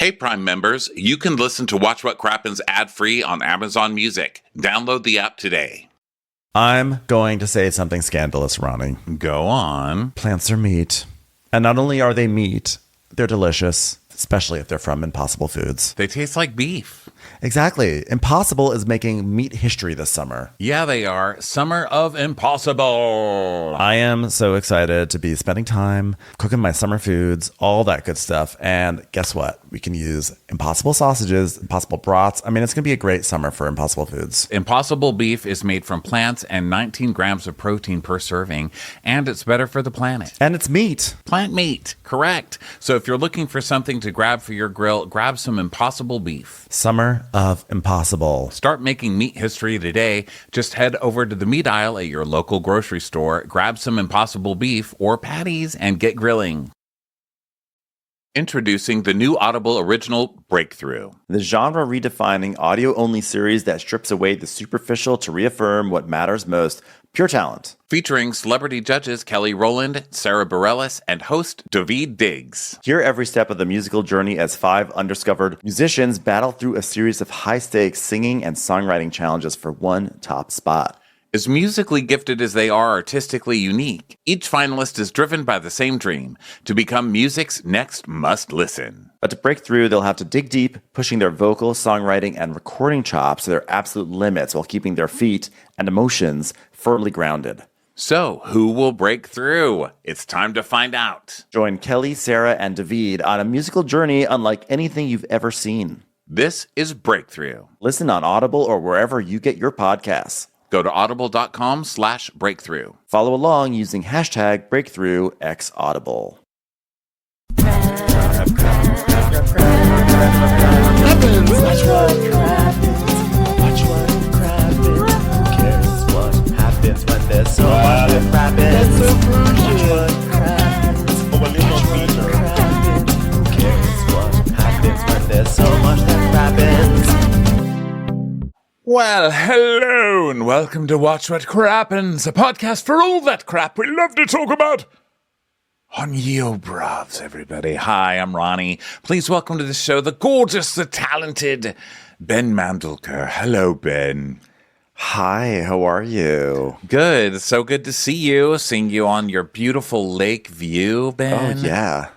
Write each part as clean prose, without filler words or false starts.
Hey, Prime members, you can listen to Watch What Crappens ad-free on Amazon Music. Download the app today. I'm going to say something scandalous, Ronnie. Go on. Plants are meat. And not only are they meat, they're delicious, especially if they're from Impossible Foods. They taste like beef. Exactly. Impossible is making meat history this summer. Yeah, they are. Summer of Impossible. I am so excited to be spending time cooking my summer foods, all that good stuff. And guess what? We can use Impossible sausages, Impossible brats. I mean, it's going to be a great summer for Impossible Foods. Impossible beef is made from plants and 19 grams of protein per serving, and it's better for the planet. And it's meat. Plant meat, correct. So if you're looking for something to grab for your grill, grab some Impossible beef. Summer of Impossible. Start making meat history today. Just head over to the meat aisle at your local grocery store, grab some Impossible beef or patties, and get grilling. Introducing the new Audible original Breakthrough. The genre-redefining audio-only series that strips away the superficial to reaffirm what matters most. Pure talent. Featuring celebrity judges Kelly Rowland, Sarah Bareilles, and host David Diggs. Hear every step of the musical journey as 5 undiscovered musicians battle through a series of high-stakes singing and songwriting challenges for one top spot. As musically gifted as they are artistically unique, each finalist is driven by the same dream, to become music's next must-listen. But to break through, they'll have to dig deep, pushing their vocal, songwriting, and recording chops to their absolute limits while keeping their feet and emotions firmly grounded. So, who will break through? It's time to find out. Join Kelly, Sarah, and David on a musical journey unlike anything you've ever seen. This is Breakthrough. Listen on Audible or wherever you get your podcasts. Go to audible.com/breakthrough. Follow along using hashtag BreakthroughXAudible. Well, hello and welcome to Watch What Crappens, a podcast for all that crap we love to talk about on Yo Bravs, everybody. Hi, I'm Ronnie. Please welcome to the show the gorgeous, the talented Ben Mandelker. Hello, Ben. Hi, how are you? Good. So good to see you. Seeing you on your beautiful lake view, Ben. Oh, yeah.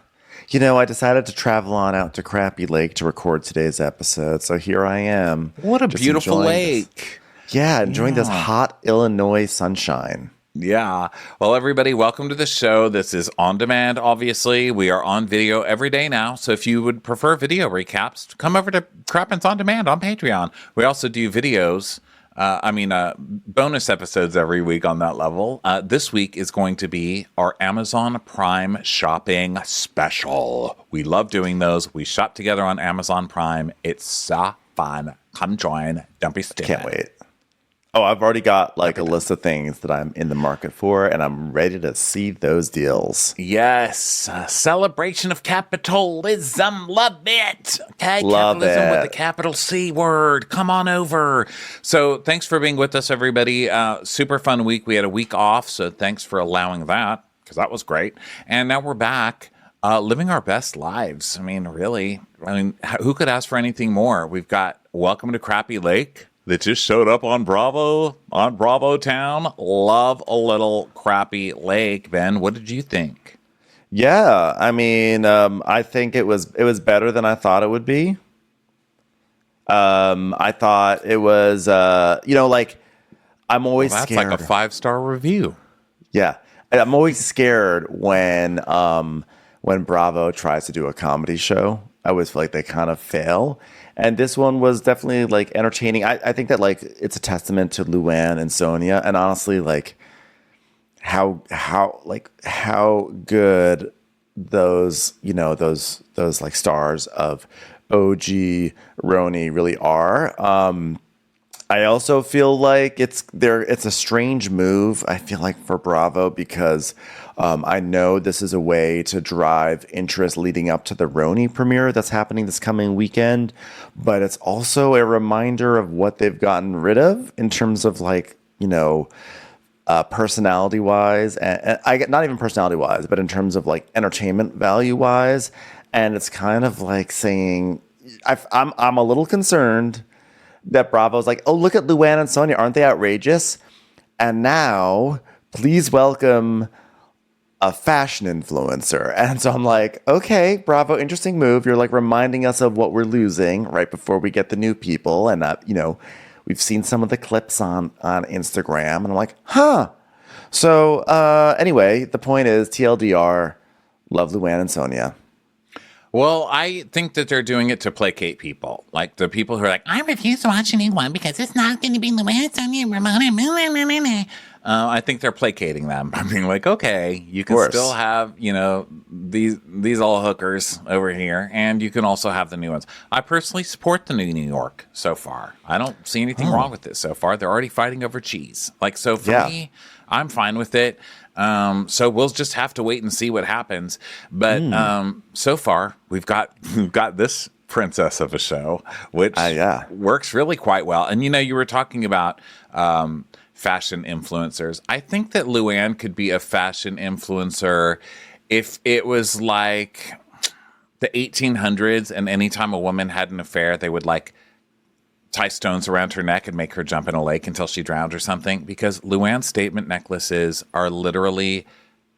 You know, I decided to travel on out to Crappie Lake to record today's episode, so here I am. What a beautiful lake. Enjoying this hot Illinois sunshine. Yeah. Well, everybody, welcome to the show. This is on demand, obviously. We are on video every day now, so if you would prefer video recaps, come over to Crappens On Demand on Patreon. We also do videos. Bonus episodes every week on that level. This week is going to be our Amazon Prime shopping special. We love doing those. We shop together on Amazon Prime. It's so fun. Come join. Don't be scared. Can't wait. Oh, I've already got like a list of things that I'm in the market for, and I'm ready to see those deals. Yes. Celebration of capitalism. Love it. Okay. Love Capitalism it. with the capital C word. Come on over. So thanks for being with us, everybody. Super fun week. We had a week off, so thanks for allowing that, because that was great. And now we're back. Living our best lives. I mean, really. Who could ask for anything more? We've got Welcome to Crappie Lake that just showed up on Bravo Town. Love a little Crappie Lake. Ben, what did you think? Yeah, I think it was better than I thought it would be. I thought it was, I'm always that's scared. Like a 5-star review. Yeah, I'm always scared when Bravo tries to do a comedy show. I always feel like they kind of fail. And this one was definitely like entertaining. I think that like it's a testament to Luann and Sonja, and honestly, like how good those like stars of OG Roni really are. I also feel like it's a strange move, I feel like, for Bravo, because I know this is a way to drive interest leading up to the Roni premiere that's happening this coming weekend, but it's also a reminder of what they've gotten rid of in terms of personality wise, and not even personality wise, but in terms of like entertainment value wise. and it's kind of like saying, I'm a little concerned that Bravo's like, oh, look at Luann and Sonja, aren't they outrageous? And now, please welcome a fashion influencer. And so I'm like, okay, Bravo, interesting move. You're like reminding us of what we're losing right before we get the new people. And, we've seen some of the clips on Instagram. And I'm like, huh. So anyway, the point is TLDR, love Luann and Sonja. Well, I think that they're doing it to placate people. Like the people who are like, I refuse to watch anyone because it's not going to be Luann, Sonja, Ramona. I think they're placating them by being like, okay, you can still have, these all hookers over here, and you can also have the new ones. I personally support the new New York so far. I don't see anything wrong with it so far. They're already fighting over cheese. Like, so for me, I'm fine with it. So we'll just have to wait and see what happens. But so far, we've got this princess of a show, which works really quite well. And you were talking about fashion influencers. I think that Luann could be a fashion influencer if it was like the 1800s, and anytime a woman had an affair, they would like tie stones around her neck and make her jump in a lake until she drowned or something, because Luann's statement necklaces are literally,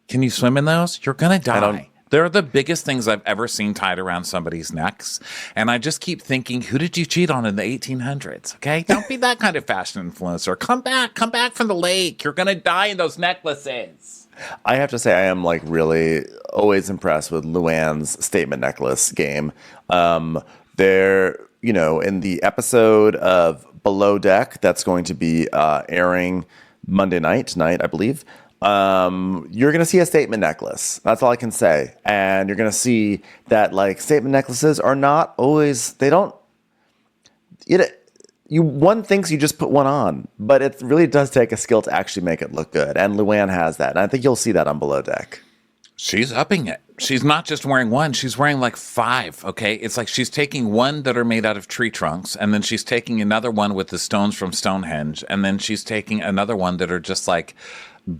can you swim in those? You're going to die. They're the biggest things I've ever seen tied around somebody's necks. And I just keep thinking, who did you cheat on in the 1800s? Okay? Don't be that kind of fashion influencer. Come back from the lake. You're going to die in those necklaces. I have to say, I am like really always impressed with Luann's statement necklace game. They're, in the episode of Below Deck that's going to be airing Monday night, tonight, I believe. You're going to see a statement necklace. That's all I can say. And you're going to see that like statement necklaces are not always, one thinks you just put one on, but it really does take a skill to actually make it look good. And Luann has that. And I think you'll see that on Below Deck. She's upping it. She's not just wearing one. She's wearing like 5. Okay. It's like she's taking one that are made out of tree trunks. And then she's taking another one with the stones from Stonehenge. And then she's taking another one that are just like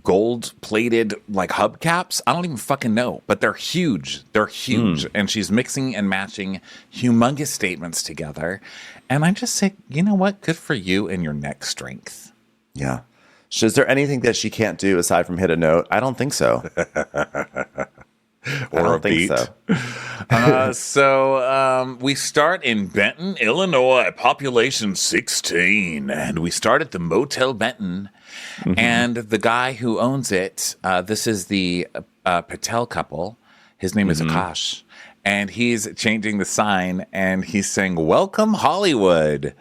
gold plated like hubcaps. I don't even fucking know, but they're huge. They're huge. And she's mixing and matching humongous statements together. And I just say, you know what? Good for you and your neck strength. Yeah. Is there anything that she can't do aside from hit a note? I don't think so. Or a beat. So we start in Benton, Illinois, population 16. And we start at the Motel Benton. And the guy who owns it, this is the Patel couple. His name is Akash. And he's changing the sign, and he's saying, "Welcome, Hollywood."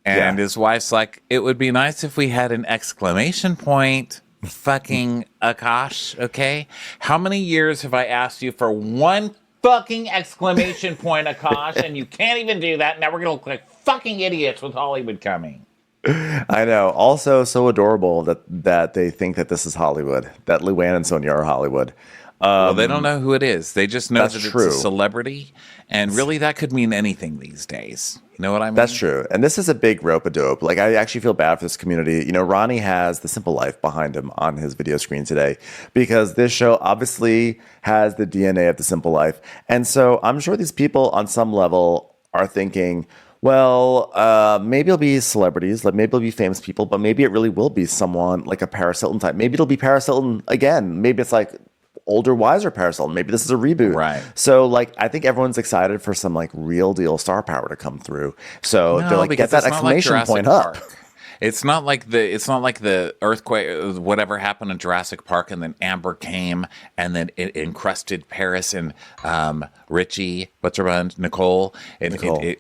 And his wife's like, "It would be nice if we had an exclamation point. Fucking Akash, okay? How many years have I asked you for one fucking exclamation point, Akash, and you can't even do that? Now we're going to look like fucking idiots with Hollywood coming." I know. Also, so adorable that they think that this is Hollywood, that Luann and Sonja are Hollywood. Well, they don't know who it is. They just know that it's true. A celebrity, and really that could mean anything these days. You know what I mean? That's true. And this is a big rope-a-dope. Like, I actually feel bad for this community. Ronnie has The Simple Life behind him on his video screen today because this show obviously has the DNA of The Simple Life. And so I'm sure these people on some level are thinking, well, maybe it'll be celebrities, like maybe it'll be famous people, but maybe it really will be someone like a Paris Hilton type. Maybe it'll be Paris Hilton again. Maybe it's like older, wiser Paris Hilton. Maybe this is a reboot. Right. So, like, I think everyone's excited for some, like, real deal star power to come through. So they're like, get that exclamation point up. It's not like the earthquake, whatever happened in Jurassic Park, and then Amber came, and then it encrusted Paris and Richie, what's her name, Nicole, and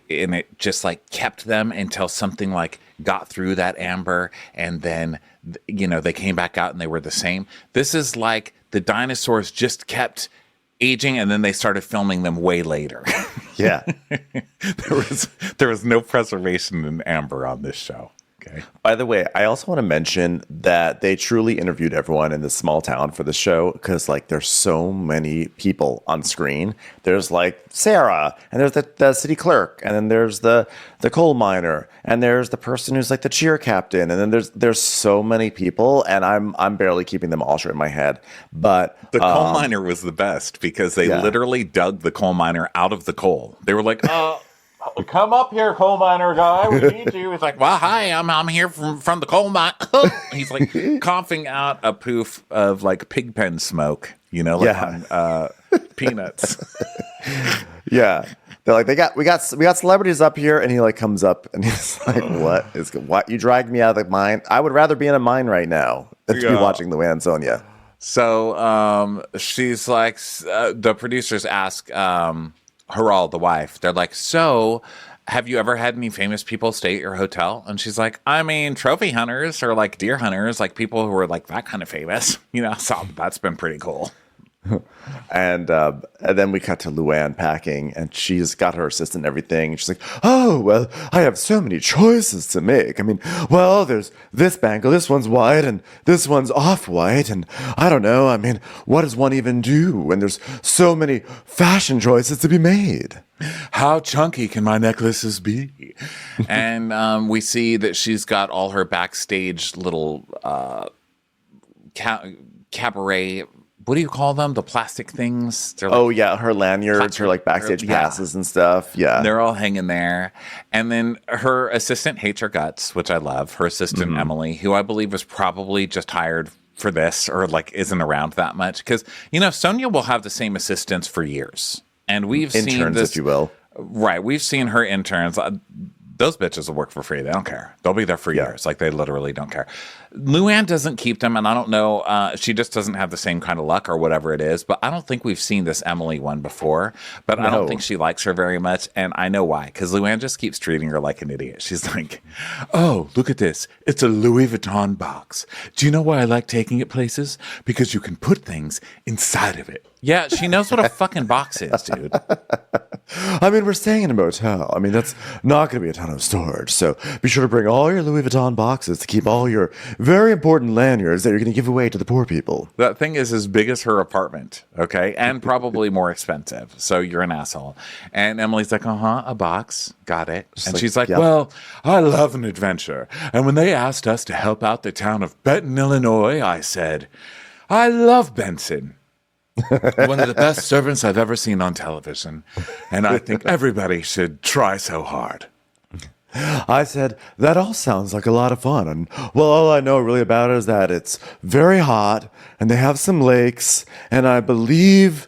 it just like kept them until something like got through that Amber, and then they came back out and they were the same. This is like the dinosaurs just kept aging, and then they started filming them way later. Yeah, there was no preservation in Amber on this show. okay. By the way, I also want to mention that they truly interviewed everyone in this small town for the show because, like, there's so many people on screen. There's like Sarah, and there's the city clerk, and then there's the coal miner, and there's the person who's like the cheer captain, and then there's so many people, and I'm barely keeping them all straight in my head. But The coal miner was the best because they literally dug the coal miner out of the coal. They were like, come up here, coal miner guy. We need you. He's like, well, hi, I'm here from the coal mine. He's like coughing out a poof of like pig pen smoke, like on Peanuts. Yeah. They're like, we got celebrities up here, and he like comes up and he's like, what? You dragged me out of the mine? I would rather be in a mine right now than to be watching Luann and Sonja. So she's like, the producers ask Haral, the wife, they're like, so have you ever had any famous people stay at your hotel? And she's like, I mean, trophy hunters or like deer hunters, like people who are like that kind of famous, so that's been pretty cool. And then we cut to Luann packing, and she's got her assistant and everything. And she's like, oh, well, I have so many choices to make. I mean, well, there's this bangle, this one's white, and this one's off-white, and I don't know. I mean, what does one even do when there's so many fashion choices to be made? How chunky can my necklaces be? And we see that she's got all her backstage little cabaret. What do you call them? The plastic things? Like, her lanyards, her like backstage passes and stuff. Yeah. They're all hanging there. And then her assistant hates her guts, which I love. Her assistant, Emily, who I believe was probably just hired for this or like isn't around that much. Because, Sonja will have the same assistants for years. And we've seen interns, if you will. Right. We've seen her interns. Those bitches will work for free. They don't care. They'll be there for years. Like, they literally don't care. Luann doesn't keep them, and I don't know. She just doesn't have the same kind of luck or whatever it is. But I don't think we've seen this Emily one before. But I don't think she likes her very much, and I know why. Because Luann just keeps treating her like an idiot. She's like, oh, look at this. It's a Louis Vuitton box. Do you know why I like taking it places? Because you can put things inside of it. Yeah, she knows what a fucking box is, dude. I mean, we're staying in a motel. I mean, that's not going to be a ton of storage. So be sure to bring all your Louis Vuitton boxes to keep all your very important lanyards that you're going to give away to the poor people. That thing is as big as her apartment, okay? And probably more expensive. So you're an asshole. And Emily's like, a box. Got it. And she's like, well, I love an adventure. And when they asked us to help out the town of Benton, Illinois, I said, I love Benson. One of the best servants I've ever seen on television. And I think everybody should try so hard. I said, that all sounds like a lot of fun. And, well, all I know really about it is that it's very hot, and they have some lakes, and I believe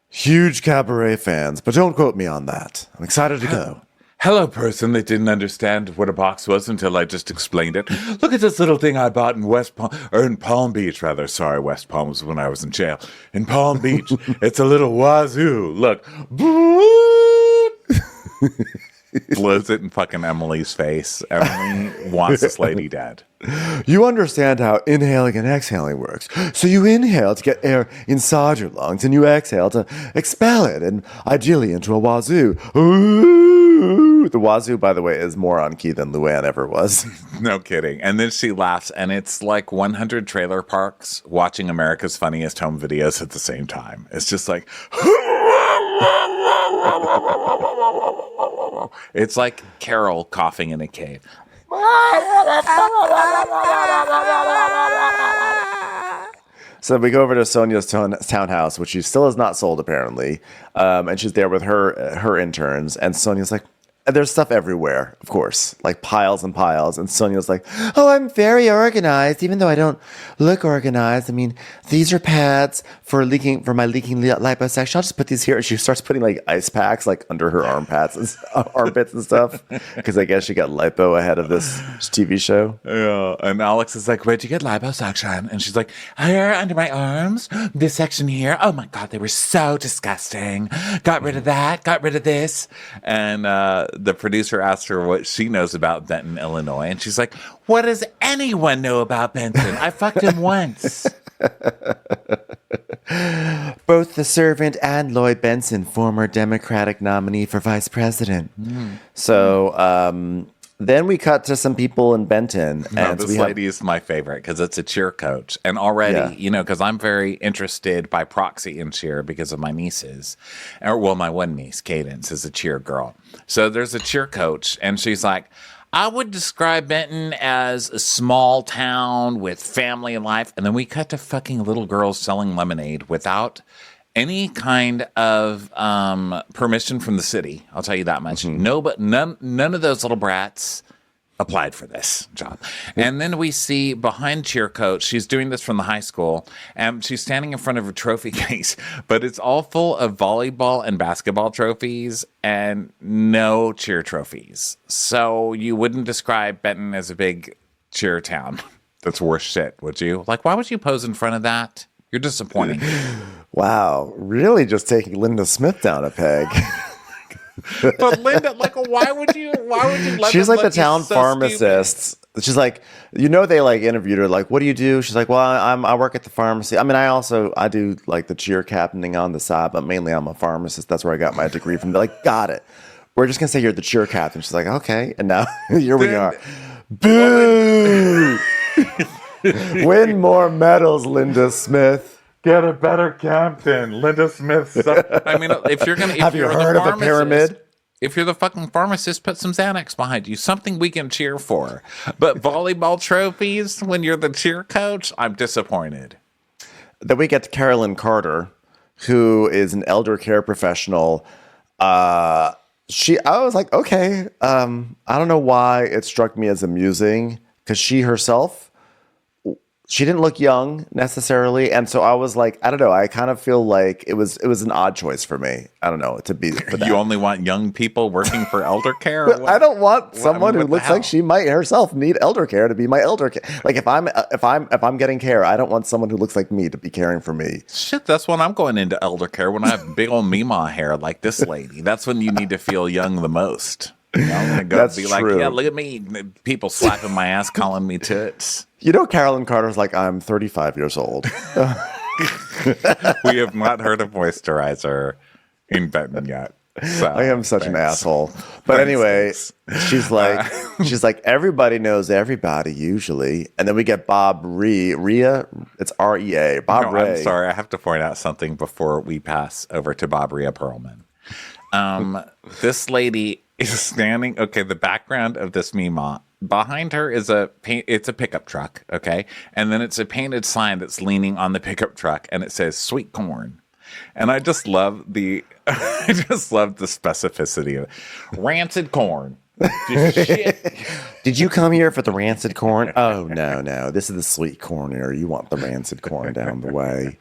huge cabaret fans. But don't quote me on that. I'm excited to go. Hello, person that didn't understand what a box was until I just explained it. Look at this little thing I bought in Palm Beach, rather. Sorry, West Palm was when I was in jail. In Palm Beach, it's a little wazoo. Look. Blows it in fucking Emily's face. Emily wants this lady dead. You understand how inhaling and exhaling works. So you inhale to get air inside your lungs, and you exhale to expel it, and ideally into a wazoo. Ooh. The wazoo, by the way, is more on key than Luann ever was. No kidding. And then she laughs, and it's like 100 trailer parks watching America's Funniest Home Videos at the same time. It's just like... It's like Carol coughing in a cave. So we go over to Sonja's townhouse, which she still has not sold, apparently. And she's there with her interns. And Sonja's like, there's stuff everywhere, of course, like piles and piles. And Sonja's like, oh, I'm very organized, even though I don't look organized. I mean, these are pads for my leaking liposuction. I'll just put these here. She starts putting like ice packs like under her armpits and stuff. Because I guess she got lipo ahead of this TV show. Yeah. And Alex is like, where'd you get liposuction? And she's like, here under my arms, this section here. Oh my God, they were so disgusting. Got rid of that, got rid of this. And the producer asked her what she knows about Benton, Illinois. And she's like, what does anyone know about Benton? I fucked him once. Both the servant and Lloyd Benson, former Democratic nominee for vice president. So Then we cut to some people in Benton. No, And this lady is my favorite because it's a cheer coach. And already, because I'm very interested by proxy in cheer because of my nieces. My one niece, Cadence, is a cheer girl. So there's a cheer coach, and she's like, I would describe Benton as a small town with family life. And then we cut to fucking little girls selling lemonade without any kind of permission from the city. I'll tell you that much. No, but none of those little brats applied for this job. And then we see behind cheer coach, she's doing this from the high school, and she's standing in front of a trophy case, but it's all full of volleyball and basketball trophies and no cheer trophies. So you wouldn't describe Benton as a big cheer town. That's worse shit, would you? Like, why would you pose in front of that? You're disappointing. Wow, really just taking Linda Smith down a peg. But Linda, like, why would you let She's them like the look town so pharmacist. She's like, they like interviewed her, like, what do you do? She's like, well, I work at the pharmacy. I mean, I do like the cheer captaining on the side, but mainly I'm a pharmacist. That's where I got my degree from. They're like, got it. We're just gonna say you're the cheer captain. She's like, okay. And now here we are. Boo! Win more medals, Linda Smith. Get a better captain, Linda Smith. I mean, if you're gonna, Have you heard of a pyramid? If you're the fucking pharmacist, put some Xanax behind you. Something we can cheer for. But volleyball trophies when you're the cheer coach, I'm disappointed. Then we get to Carolyn Carter, who is an elder care professional. I was like, okay. I don't know why it struck me as amusing because she herself, she didn't look young necessarily, and so I was like, I don't know. I kind of feel like it was an odd choice for me. I don't know to be. For that. You only want young people working for elder care. Or I don't want someone who looks like she might herself need elder care to be my elder care. Like if I'm getting care, I don't want someone who looks like me to be caring for me. Shit, that's when I'm going into elder care when I have big old Mima hair like this lady. That's when you need to feel young the most. I'm gonna go That's be true. like, yeah, look at me. People slapping my ass, calling me toots. Carolyn Carter's like, I'm 35 years old. We have not heard of moisturizer in Benton yet. So, I am such an asshole. But anyway, she's like, everybody knows everybody usually. And then we get Bob Rhea. It's Rea. Bob Ray. I'm sorry. I have to point out something before we pass over to Bob Rhea Perlman. This lady is standing. Okay, the background of this Mima. Behind her is it's a pickup truck, okay? And then it's a painted sign that's leaning on the pickup truck, and it says sweet corn. And I just love the specificity of it. Rancid corn. Shit. Did you come here for the rancid corn? Oh, no. This is the sweet corn area. You want the rancid corn down the way.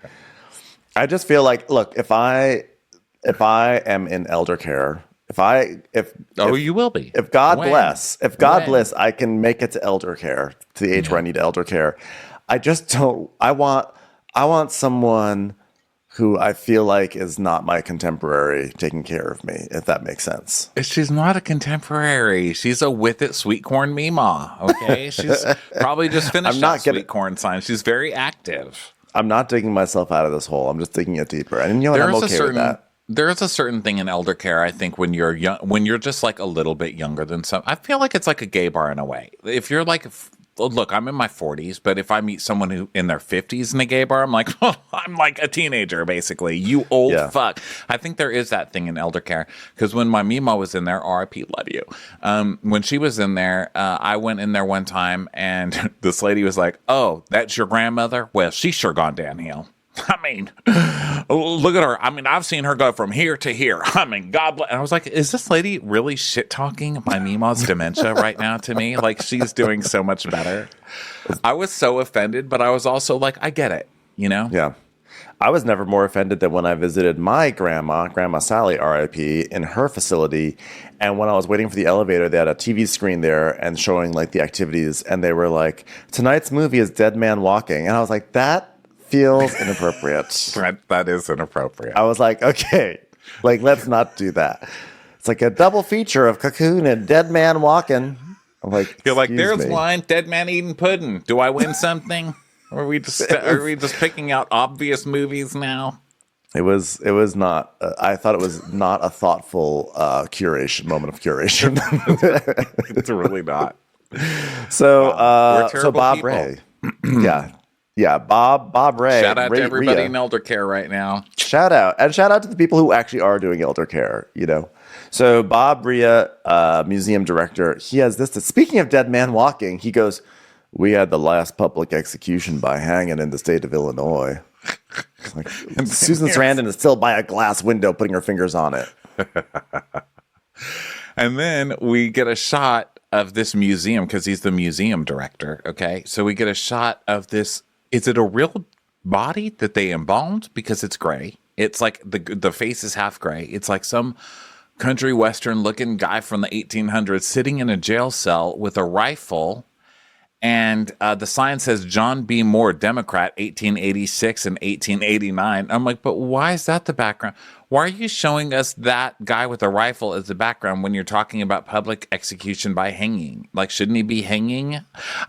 I just feel like, look, if I am in elder care, you will be. If God bless, I can make it to elder care, to the age where I need elder care. I just don't. I want someone who I feel like is not my contemporary taking care of me, if that makes sense. She's not a contemporary. She's a with it sweet corn Mima. Okay, she's probably just finished that sweet corn sign. She's very active. I'm not digging myself out of this hole. I'm just digging it deeper, and I'm okay with that. There is a certain thing in elder care, I think, when you're young, when you're just like a little bit younger than some. I feel like it's like a gay bar in a way. If you're like, look, I'm in my 40s, but if I meet someone who in their 50s in a gay bar, I'm like, oh, I'm like a teenager, basically. You old fuck. I think there is that thing in elder care because when my Mima was in there, R.I.P. love you. When she was in there, I went in there one time and this lady was like, "Oh, that's your grandmother? Well, she's sure gone downhill." I mean, look at her. I mean, I've seen her go from here to here. I mean, God bless. And I was like, is this lady really shit talking my Mima's dementia right now to me? Like, she's doing so much better. I was so offended, but I was also like, I get it, you know? Yeah. I was never more offended than when I visited my Grandma Sally, R.I.P., in her facility. And when I was waiting for the elevator, they had a TV screen there and showing like the activities. And they were like, tonight's movie is Dead Man Walking. And I was like, that feels inappropriate. That is inappropriate. I was like, okay, like, let's not do that. It's like a double feature of Cocoon and Dead Man Walking. I'm like, you're like, there's one Dead Man Eating Pudding. Do I win something? Or are we just picking out obvious movies now? It was not. I thought it was not a thoughtful curation moment of curation. It's really not. So, Wow. We're so terrible Bob people. Ray, yeah, Bob Ray, Shout out to everybody Rhea. in elder care right now. Shout out to the people who actually are doing elder care. So Bob Rhea, museum director, he has this. Speaking of dead man walking, he goes, "We had the last public execution by hanging in the state of Illinois." It's like, Susan Sarandon is still by a glass window putting her fingers on it. And then we get a shot of this museum because he's the museum director. Okay. So we get a shot of this. Is it a real body that they embalmed? Because it's gray. It's like the face is half gray. It's like some country western looking guy from the 1800s sitting in a jail cell with a rifle. And the sign says John B. Moore, Democrat, 1886 and 1889. I'm like, but why is that the background? Why are you showing us that guy with a rifle as the background when you're talking about public execution by hanging? Like, shouldn't he be hanging?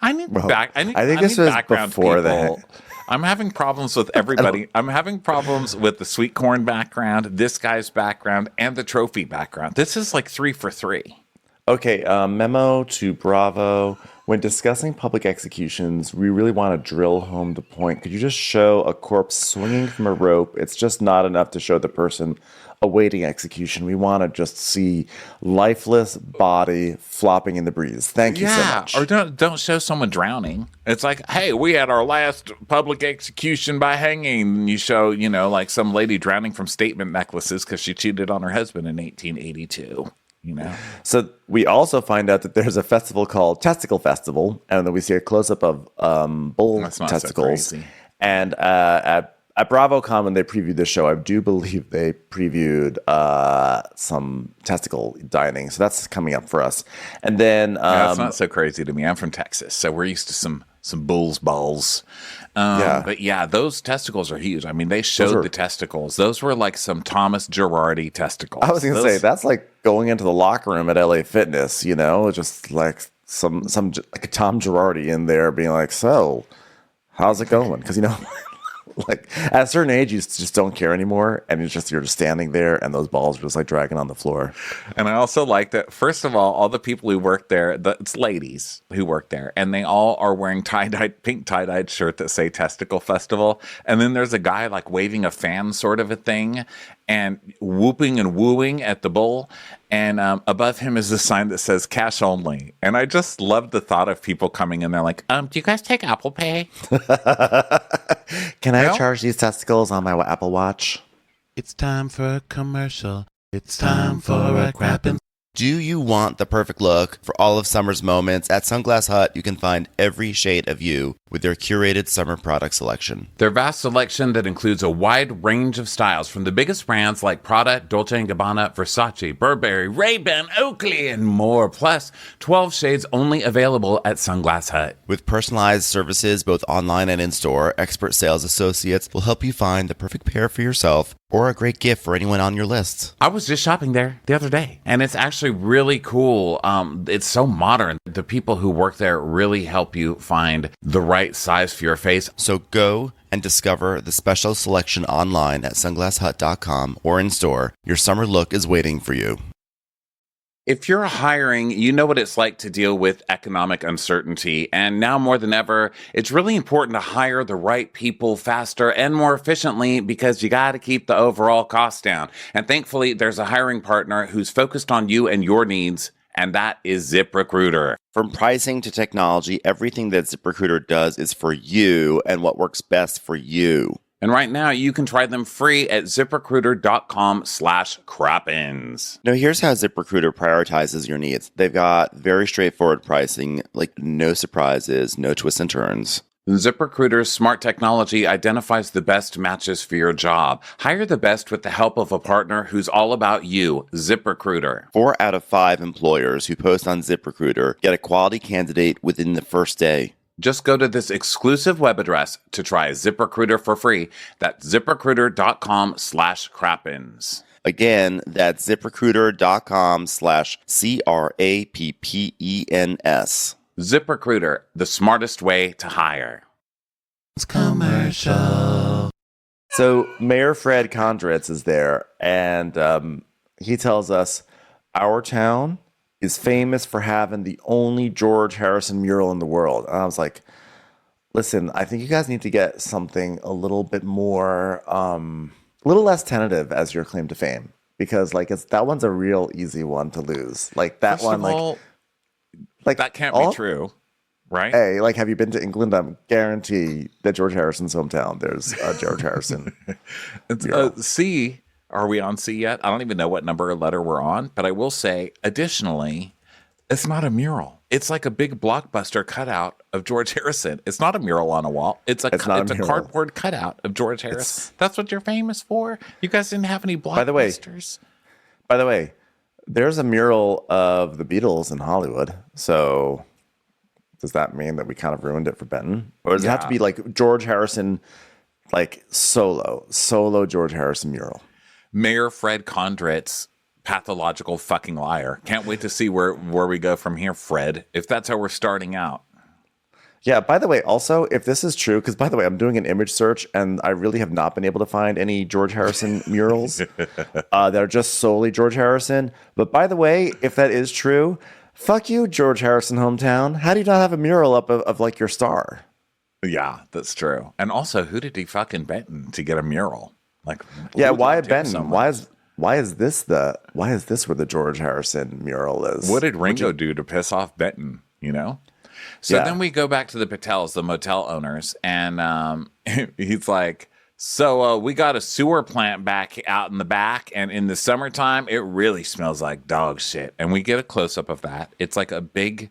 I think this was before that. I'm having problems with everybody. I'm having problems with the sweet corn background, this guy's background, and the trophy background. This is like 3 for 3. Okay, memo to Bravo. When discussing public executions, we really want to drill home the point. Could you just show a corpse swinging from a rope? It's just not enough to show the person awaiting execution. We want to just see lifeless body flopping in the breeze. Thank you so much. Or don't show someone drowning. It's like, hey, we had our last public execution by hanging. And you show, like some lady drowning from statement necklaces because she cheated on her husband in 1882. So we also find out that there's a festival called Testicle Festival, and then we see a close-up of bull testicles. So and at BravoCon, when they previewed the show, I do believe they previewed some testicle dining. So that's coming up for us. And then that's not so crazy to me. I'm from Texas, so we're used to some bull's balls. But yeah, those testicles are huge. I mean, they showed the testicles. Those were like some Thomas Girardi testicles. I was going to say, that's like going into the locker room at LA Fitness, just like some like a Tom Girardi in there being like, so how's it going? Because, like at a certain age, you just don't care anymore. And you're just standing there and those balls are just like dragging on the floor. And I also like that, first of all the people who work there, it's ladies who work there, and they all are wearing pink tie-dyed shirt that say Testicle Festival. And then there's a guy like waving a fan sort of a thing and whooping and wooing at the bull. And above him is a sign that says cash only. And I just love the thought of people coming in there like, do you guys take Apple Pay? Can I charge these testicles on my Apple Watch? It's time for a commercial. It's time for a Crappens. Do you want the perfect look for all of summer's moments? At Sunglass Hut, you can find every shade of you with their curated summer product selection. Their vast selection that includes a wide range of styles from the biggest brands like Prada, Dolce & Gabbana, Versace, Burberry, Ray-Ban, Oakley, and more. Plus, 12 shades only available at Sunglass Hut. With personalized services both online and in-store, expert sales associates will help you find the perfect pair for yourself or a great gift for anyone on your list. I was just shopping there the other day, and it's actually really cool. It's so modern. The people who work there really help you find the right size for your face. So go and discover the special selection online at sunglasshut.com or in store. Your summer look is waiting for you. If you're hiring, you know what it's like to deal with economic uncertainty. And now more than ever, it's really important to hire the right people faster and more efficiently because you got to keep the overall cost down. And thankfully, there's a hiring partner who's focused on you and your needs, and that is ZipRecruiter. From pricing to technology, everything that ZipRecruiter does is for you and what works best for you. And right now, you can try them free at ZipRecruiter.com/Crappens. Now, here's how ZipRecruiter prioritizes your needs. They've got very straightforward pricing, like no surprises, no twists and turns. ZipRecruiter's smart technology identifies the best matches for your job. Hire the best with the help of a partner who's all about you, ZipRecruiter. 4 out of 5 employers who post on ZipRecruiter get a quality candidate within the first day. Just go to this exclusive web address to try ZipRecruiter for free. That's ZipRecruiter.com/Crappens. Again, that's ZipRecruiter.com/CRAPPENS. ZipRecruiter, the smartest way to hire. Commercial. So Mayor Fred Kondratz is there, and he tells us our town is famous for having the only George Harrison mural in the world. And I was like, listen, I think you guys need to get something a little bit more, a little less tentative as your claim to fame, because like that one's a real easy one to lose. Like that First one, of all, like that can't be true, right? Hey, like, have you been to England? I'm guarantee that George Harrison's hometown, there's a George Harrison. C, are we on C yet? I don't even know what number or letter we're on, but I will say, additionally, it's not a mural. It's like a big blockbuster cutout of George Harrison. It's not a mural on a wall. It's a cardboard cutout of George Harrison. That's what you're famous for? You guys didn't have any blockbusters? By the way, there's a mural of the Beatles in Hollywood, so... Does that mean that we kind of ruined it for Benton? Or does it have to be like George Harrison, like solo George Harrison mural? Mayor Fred Kondratz, pathological fucking liar. Can't wait to see where we go from here, Fred, if that's how we're starting out. Yeah, by the way, also, if this is true, because by the way, I'm doing an image search and I really have not been able to find any George Harrison murals that are just solely George Harrison. But by the way, if that is true... Fuck you, George Harrison hometown. How do you not have a mural up of like your star? Yeah, that's true. And also, who did he fucking Benton to get a mural? Like, yeah, why at Benton? So why is this where the George Harrison mural is? What did Ringo do to piss off Benton? You know. So then we go back to the Patels, the motel owners, and he's like, so we got a sewer plant back out in the back, and in the summertime, it really smells like dog shit. And we get a close-up of that. It's like a big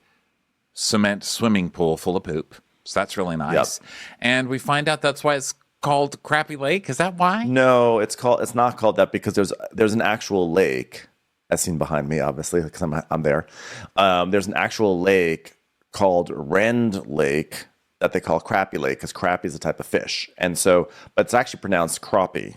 cement swimming pool full of poop. So that's really nice. Yep. And we find out that's why it's called Crappie Lake. Is that why? No, it's not called that because there's an actual lake, as seen behind me, obviously, because I'm there. There's an actual lake called Rend Lake, that they call Crappie Lake, because crappie is a type of fish. And so, but it's actually pronounced crappie.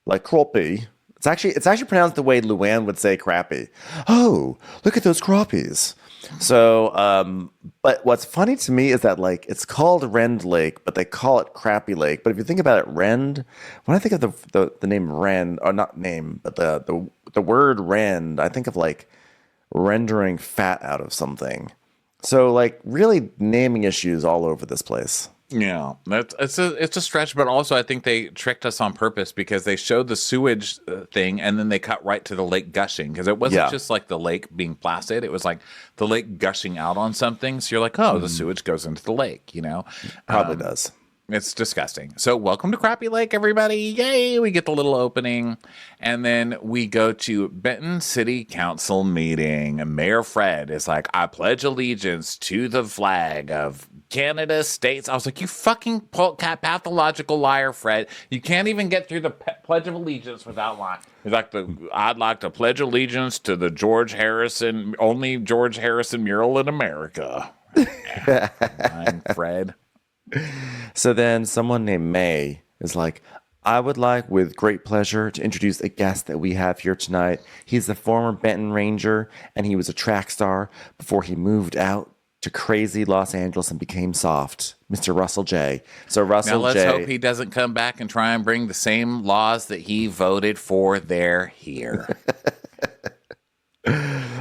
Like crappie. It's actually pronounced the way Luann would say crappie. Oh, look at those crappies. So, but what's funny to me is that like it's called Rend Lake, but they call it Crappie Lake. But if you think about it, Rend, when I think of the name Rend, or not name, but the word Rend, I think of like rendering fat out of something. So, like, really naming issues all over this place. Yeah, it's a stretch, but also I think they tricked us on purpose because they showed the sewage thing and then they cut right to the lake gushing because it wasn't just like the lake being placid. It was like the lake gushing out on something. So you're like, oh, the sewage goes into the lake, you know? Probably does. It's disgusting. So welcome to Crappie Lake, everybody. Yay, we get the little opening. And then we go to Benton City Council meeting. And Mayor Fred is like, I pledge allegiance to the flag of Canada, States. I was like, you fucking pathological liar, Fred. You can't even get through the Pledge of Allegiance without lying. He's like, I'd like to pledge allegiance to the only George Harrison mural in America. Fine, Fred. So then someone named May is like, I would like with great pleasure to introduce a guest that we have here tonight. He's the former Benton Ranger and he was a track star before he moved out to crazy Los Angeles and became soft. Mr. Russell J. So Russell Now J. let's hope he doesn't come back and try and bring the same laws that he voted for there here.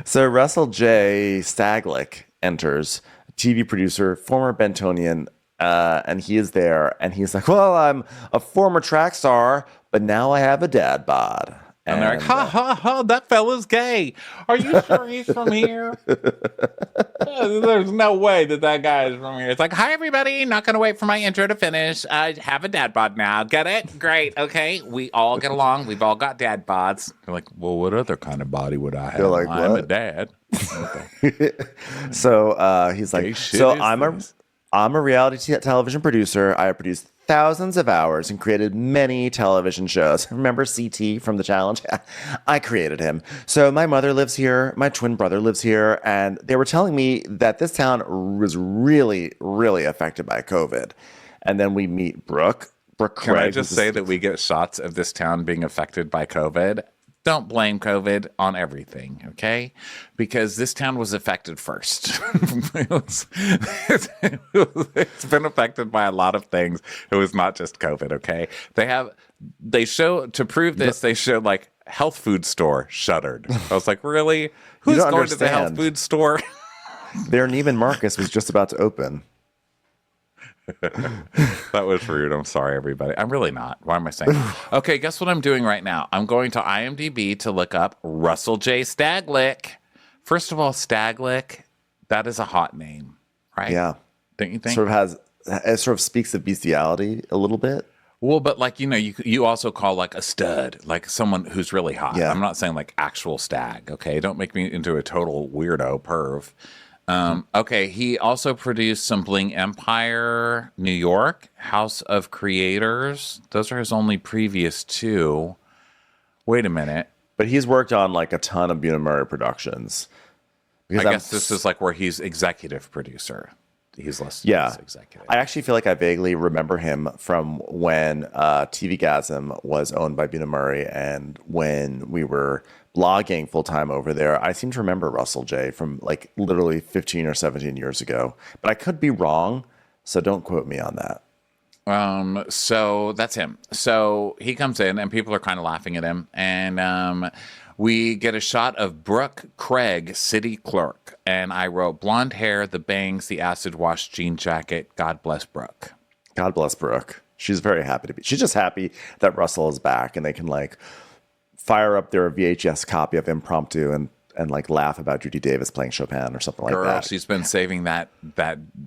So Russell J. Staglick enters, TV producer, former Bentonian, and he is there, and he's like, well, I'm a former track star, but now I have a dad bod. And they're like, ha, ha, ha, that fella's gay. Are you sure he's from here? There's no way that guy is from here. It's like, hi, everybody. Not going to wait for my intro to finish. I have a dad bod now. Get it? Great. Okay. We all get along. We've all got dad bods. They're like, well, what other kind of body would I have? They're like, I'm what? a dad. So he's like, so I'm a reality television producer. I have produced thousands of hours and created many television shows. Remember CT from The Challenge? I created him. So my mother lives here. My twin brother lives here. And they were telling me that this town was really, really affected by COVID. And then we meet Brooke. Can I just say that we get shots of this town being affected by COVID? Don't blame COVID on everything, okay? Because this town was affected first. It's been affected by a lot of things. It was not just COVID, okay? They have they show, to prove this, they showed like health food store shuttered. I was like, really? Who's don't going to the health understand. food store? Their Neiman Marcus was just about to open. That was rude. I'm sorry, everybody. I'm really not. Why am I saying? Okay, guess what I'm doing right now? I'm going to IMDb to look up Russell J. Staglick. First of all, Staglick, that is a hot name, right? Yeah. Don't you think? It sort of speaks of bestiality a little bit. Well, but like, you also call like a stud, like someone who's really hot. Yeah. I'm not saying like actual stag, okay? Don't make me into a total weirdo perv. Okay, he also produced some Bling Empire, New York, House of Creators. Those are his only previous two. Wait a minute. But he's worked on like a ton of Buena Murray productions. I guess this is like where he's executive producer. He's listed Yeah. as executive. I actually feel like I vaguely remember him from when TV Gasm was owned by Buena Murray and when we were blogging full time over there. I seem to remember Russell J from like literally 15 or 17 years ago, but I could be wrong. So don't quote me on that. So that's him. So he comes in and people are kind of laughing at him. And we get a shot of Brooke Craig, city clerk. And I wrote blonde hair, the bangs, the acid wash jean jacket. God bless Brooke. God bless Brooke. She's very happy to be. She's just happy that Russell is back and they can like fire up their VHS copy of Impromptu and like laugh about Judy Davis playing Chopin or something like Girl, that. she's been saving that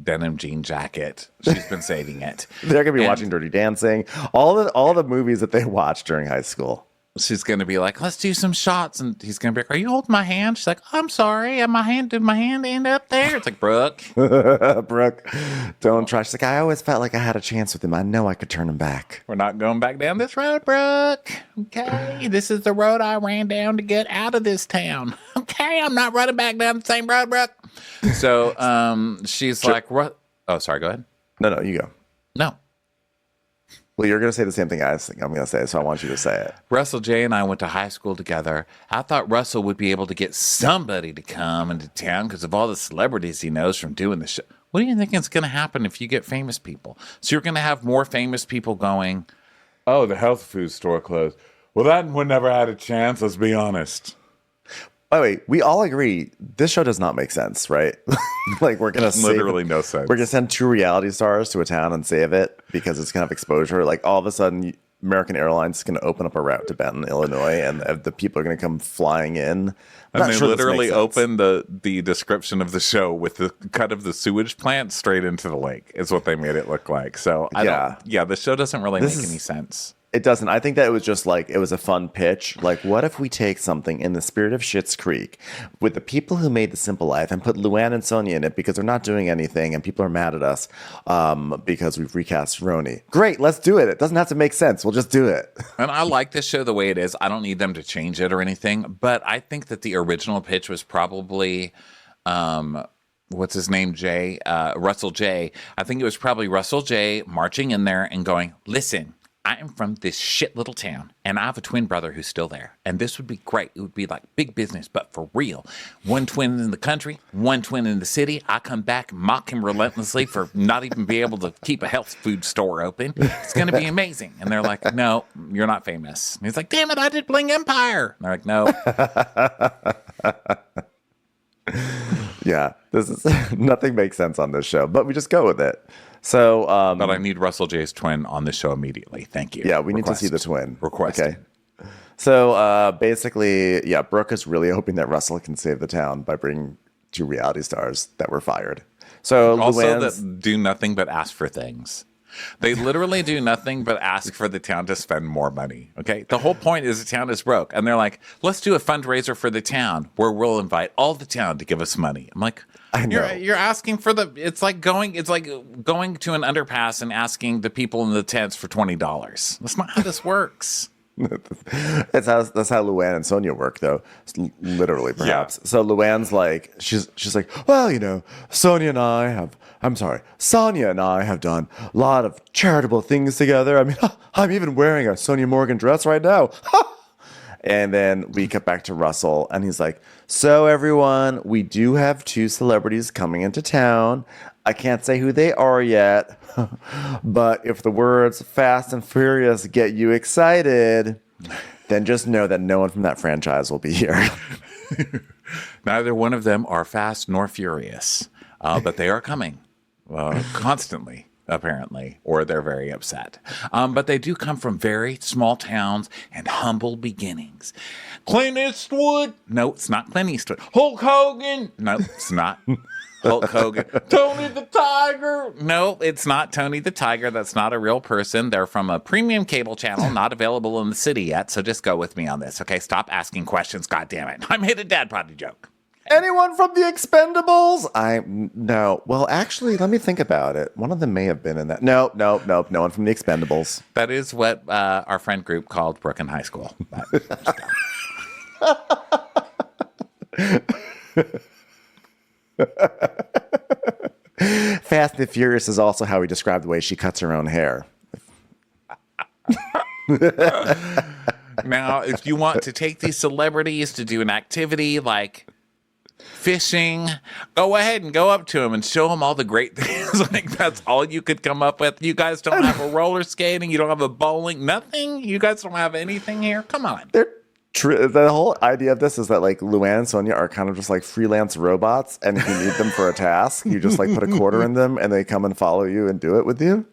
denim jean jacket. She's been saving it. They're gonna be watching Dirty Dancing, all the movies that they watched during high school. She's going to be like, let's do some shots. And he's going to be like, are you holding my hand? She's like, I'm sorry. Did my hand end up there? It's like, Brooke. Brooke, don't try. She's like, I always felt like I had a chance with him. I know I could turn him back. We're not going back down this road, Brooke. Okay. This is the road I ran down to get out of this town. Okay. I'm not running back down the same road, Brooke. So she's like, what? Oh, sorry. Go ahead. No, you go. No. Well, you're going to say the same thing I think I'm going to say, so I want you to say it. Russell J and I went to high school together. I thought Russell would be able to get somebody to come into town because of all the celebrities he knows from doing the show. What do you think is going to happen if you get famous people? So you're going to have more famous people going, oh, the health food store closed. Well, that one never had a chance, let's be honest. By the way, we all agree this show does not make sense, right? Like we're gonna Literally no sense. We're gonna send 2 reality stars to a town and save it because it's gonna have exposure. Like all of a sudden, American Airlines is gonna open up a route to Benton, Illinois, and the people are gonna come flying in. And they literally open the description of the show with the cut of the sewage plant straight into the lake. Is what they made it look like. So the show doesn't really make any sense. It doesn't. I think that it was just like, it was a fun pitch. Like, what if we take something in the spirit of Schitt's Creek with the people who made The Simple Life and put Luann and Sonja in it because they're not doing anything and people are mad at us because we've recast Roni. Great, let's do it. It doesn't have to make sense. We'll just do it. And I like this show the way it is. I don't need them to change it or anything. But I think that the original pitch was probably... what's his name? Russell J. I think it was probably Russell J marching in there and going, listen, I am from this shit little town, and I have a twin brother who's still there. And this would be great. It would be like big business, but for real. One twin in the country, one twin in the city. I come back, mock him relentlessly for not even being able to keep a health food store open. It's going to be amazing. And they're like, no, you're not famous. And he's like, damn it, I did Bling Empire. And they're like, no. Yeah, this is nothing makes sense on this show, but we just go with it. So, but I need Russell J's twin on the show immediately. Thank you. Yeah, we need to see the twin. Request. Okay. So basically, yeah, Brooke is really hoping that Russell can save the town by bringing 2 reality stars that were fired. So also Luann's, that do nothing but ask for things. They literally do nothing but ask for the town to spend more money. Okay. The whole point is the town is broke. And they're like, let's do a fundraiser for the town where we'll invite all the town to give us money. I'm like, I know. You're asking for it's like going to an underpass and asking the people in the tents for $20. That's not how this works. that's how Luann and Sonja work, though. Literally, perhaps. Yeah. So Luann's like, she's like, well, Sonja and I have done a lot of charitable things together. I mean, I'm even wearing a Sonja Morgan dress right now. And then we cut back to Russell, and he's like, so everyone, we do have 2 celebrities coming into town. I can't say who they are yet, but if the words Fast and Furious get you excited, then just know that no one from that franchise will be here. Neither one of them are fast nor furious, but they are coming constantly, apparently, or they're very upset. But they do come from very small towns and humble beginnings. Clint Eastwood? No, it's not Clint Eastwood. Hulk Hogan? No, it's not Hulk Hogan. Tony the Tiger? No, it's not Tony the Tiger. That's not a real person. They're from a premium cable channel, not available in the city yet. So just go with me on this, okay? Stop asking questions, goddammit. I made a dad potty joke. Anyone from the Expendables? No. Well, actually, let me think about it. One of them may have been in that. No. No one from the Expendables. That is what our friend group called Brooklyn High School. Fast and Furious is also how we describe the way she cuts her own hair. Now, if you want to take these celebrities to do an activity like fishing, go ahead and go up to them and show them all the great things. Like, that's all you could come up with. You guys don't have a roller skating. You don't have a bowling. Nothing. You guys don't have anything here. Come on. The whole idea of this is that like Luann and Sonja are kind of just like freelance robots, and if you need them for a task, you just like put a quarter in them, and they come and follow you and do it with you.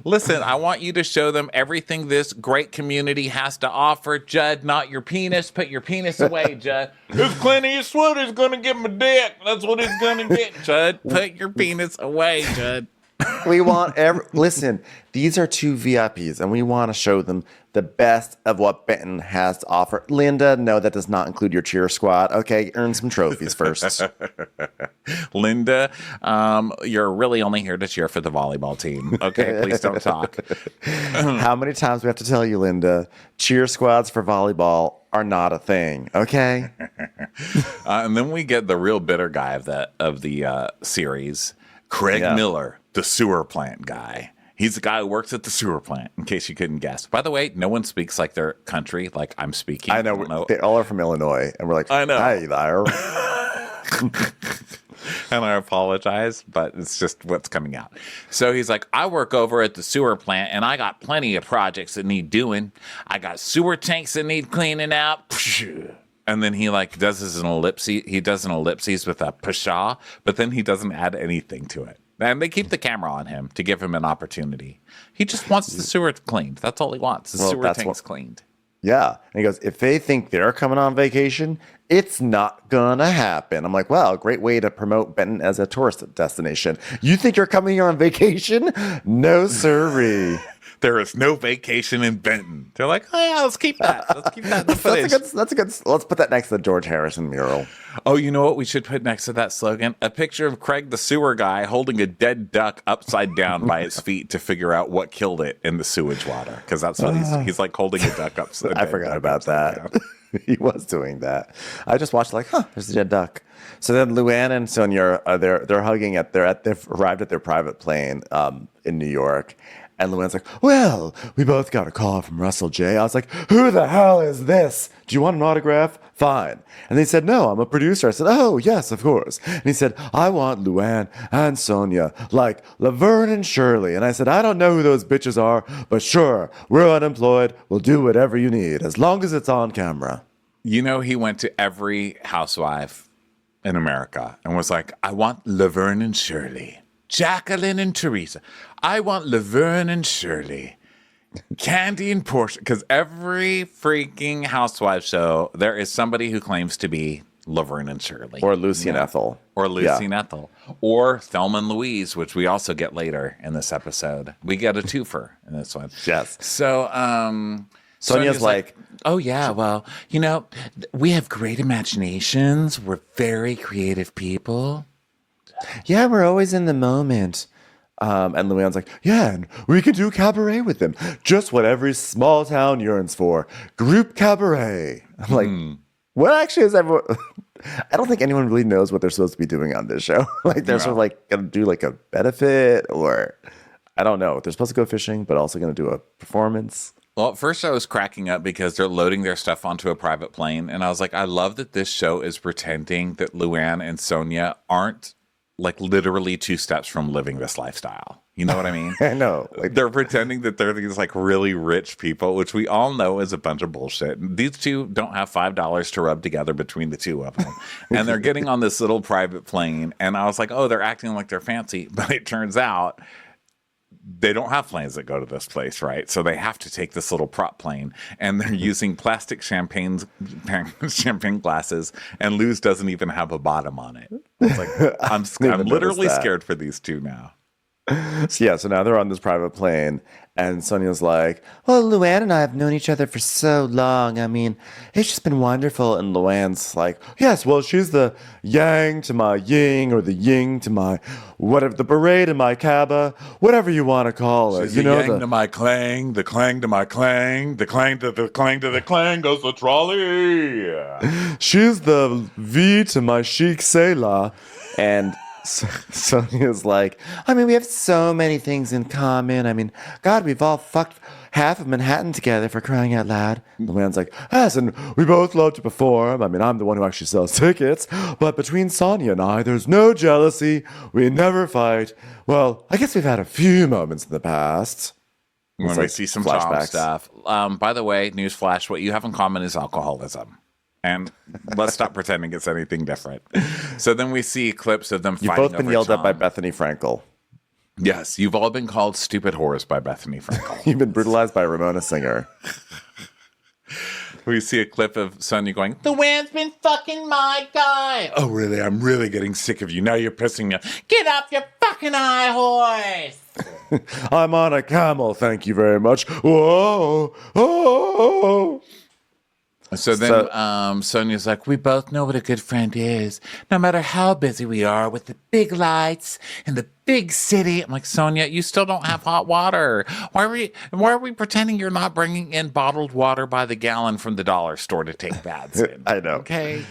Listen, I want you to show them everything this great community has to offer. Judd, not your penis. Put your penis away, Judd. If Clint Eastwood is going to give him a dick, that's what he's going to get, Judd. Put your penis away, Judd. We want listen, these are 2 VIPs, and we want to show them the best of what Benton has to offer. Linda, no, that does not include your cheer squad. Okay, earn some trophies first. Linda, you're really only here to cheer for the volleyball team. Okay, please don't talk. How many times do we have to tell you, Linda, cheer squads for volleyball are not a thing, okay? And then we get the real bitter guy of the series, Craig Miller, the sewer plant guy. He's the guy who works at the sewer plant, in case you couldn't guess. By the way, no one speaks like their country, like I'm speaking. I know. They all are from Illinois, and we're like, I know. Hi there. And I apologize, but it's just what's coming out. So he's like, I work over at the sewer plant, and I got plenty of projects that need doing. I got sewer tanks that need cleaning out. And then he like does an ellipsis. He does an ellipses with a pshaw, but then he doesn't add anything to it. And they keep the camera on him to give him an opportunity. He just wants the sewer cleaned. That's all he wants. The sewer tanks cleaned. Yeah. And he goes, if they think they're coming on vacation, it's not going to happen. I'm like, wow, great way to promote Benton as a tourist destination. You think you're coming here on vacation? No, sirree. There is no vacation in Benton. They're like, oh, yeah, let's keep that. Let's keep that in the footage. That's a good. Let's put that next to the George Harrison mural. Oh, you know what we should put next to that slogan? A picture of Craig the sewer guy holding a dead duck upside down by its feet to figure out what killed it in the sewage water. Because that's what he's like holding a duck upside down. I forgot about that. He was doing that. I just watched like, there's a dead duck. So then Luann and Sonja are they're hugging they've arrived at their private plane in New York. And Luann's like, well, we both got a call from Russell J. I was like, who the hell is this? Do you want an autograph? Fine. And they said, no, I'm a producer. I said, oh, yes, of course. And he said, I want Luann and Sonja, like Laverne and Shirley. And I said, I don't know who those bitches are, but sure, we're unemployed. We'll do whatever you need, as long as it's on camera. You know, he went to every housewife in America and was like, I want Laverne and Shirley. Jacqueline and Teresa. I want Laverne and Shirley. Candy and Portia. Because every freaking housewife show, there is somebody who claims to be Laverne and Shirley. Or Lucy and Ethel. Or Lucy and Ethel. Or Thelma and Louise, which we also get later in this episode. We get a twofer in this one. Yes. So, Sonja's like, oh, yeah, well, you know, we have great imaginations. We're very creative people. Yeah, we're always in the moment. And Luann's like, yeah, and we can do cabaret with them. Just what every small town yearns for. Group cabaret. I'm like, what actually is everyone? I don't think anyone really knows what they're supposed to be doing on this show. Like, they're sort of like going to do like a benefit, or I don't know. They're supposed to go fishing, but also going to do a performance. Well, at first I was cracking up because they're loading their stuff onto a private plane. And I was like, I love that this show is pretending that Luann and Sonja aren't like literally 2 steps from living this lifestyle. You know what I mean? I know. Like, They're pretending that they're these like really rich people, which we all know is a bunch of bullshit. These two don't have $5 to rub together between the two of them. And they're getting on this little private plane. And I was like, oh, they're acting like they're fancy. But it turns out they don't have planes that go to this place, right? So they have to take this little prop plane, and they're using plastic champagne glasses, and Luz doesn't even have a bottom on it. It's like, I'm literally scared for these two now. So now they're on this private plane, and Sonia's like, well, Luann and I have known each other for so long. I mean, it's just been wonderful. And Luann's like, yes, well, she's the yang to my ying, or the ying to my whatever, the beret to my kaba, whatever you want to call it. She's the yang to my clang, the clang to my clang, the clang to the clang to the clang goes the trolley. She's the V to my chic Selah. And Sonia's like, I mean, we have so many things in common. I mean, God, we've all fucked half of Manhattan together, for crying out loud. The man's like, yes, and we both love to perform. I mean, I'm the one who actually sells tickets. But between Sonia and I, there's no jealousy. We never fight. Well, I guess we've had a few moments in the past. When we see some Tom stuff. By the way, newsflash, what you have in common is alcoholism. And let's stop pretending it's anything different. So then we see clips of them fighting. You've both been yelled at by Bethany Frankel. Yes, you've all been called stupid whores by Bethany Frankel. You've been brutalized by Ramona Singer. We see a clip of Sonja going, the wind's been fucking my guy. Oh, really? I'm really getting sick of you. Now you're pissing me off. Get off your fucking high horse. I'm on a camel, thank you very much. Whoa, oh. So then Sonia's like, we both know what a good friend is, no matter how busy we are with the big lights and the big city. I'm like, Sonja, you still don't have hot water. Why are we pretending you're not bringing in bottled water by the gallon from the dollar store to take baths in? I know. Okay.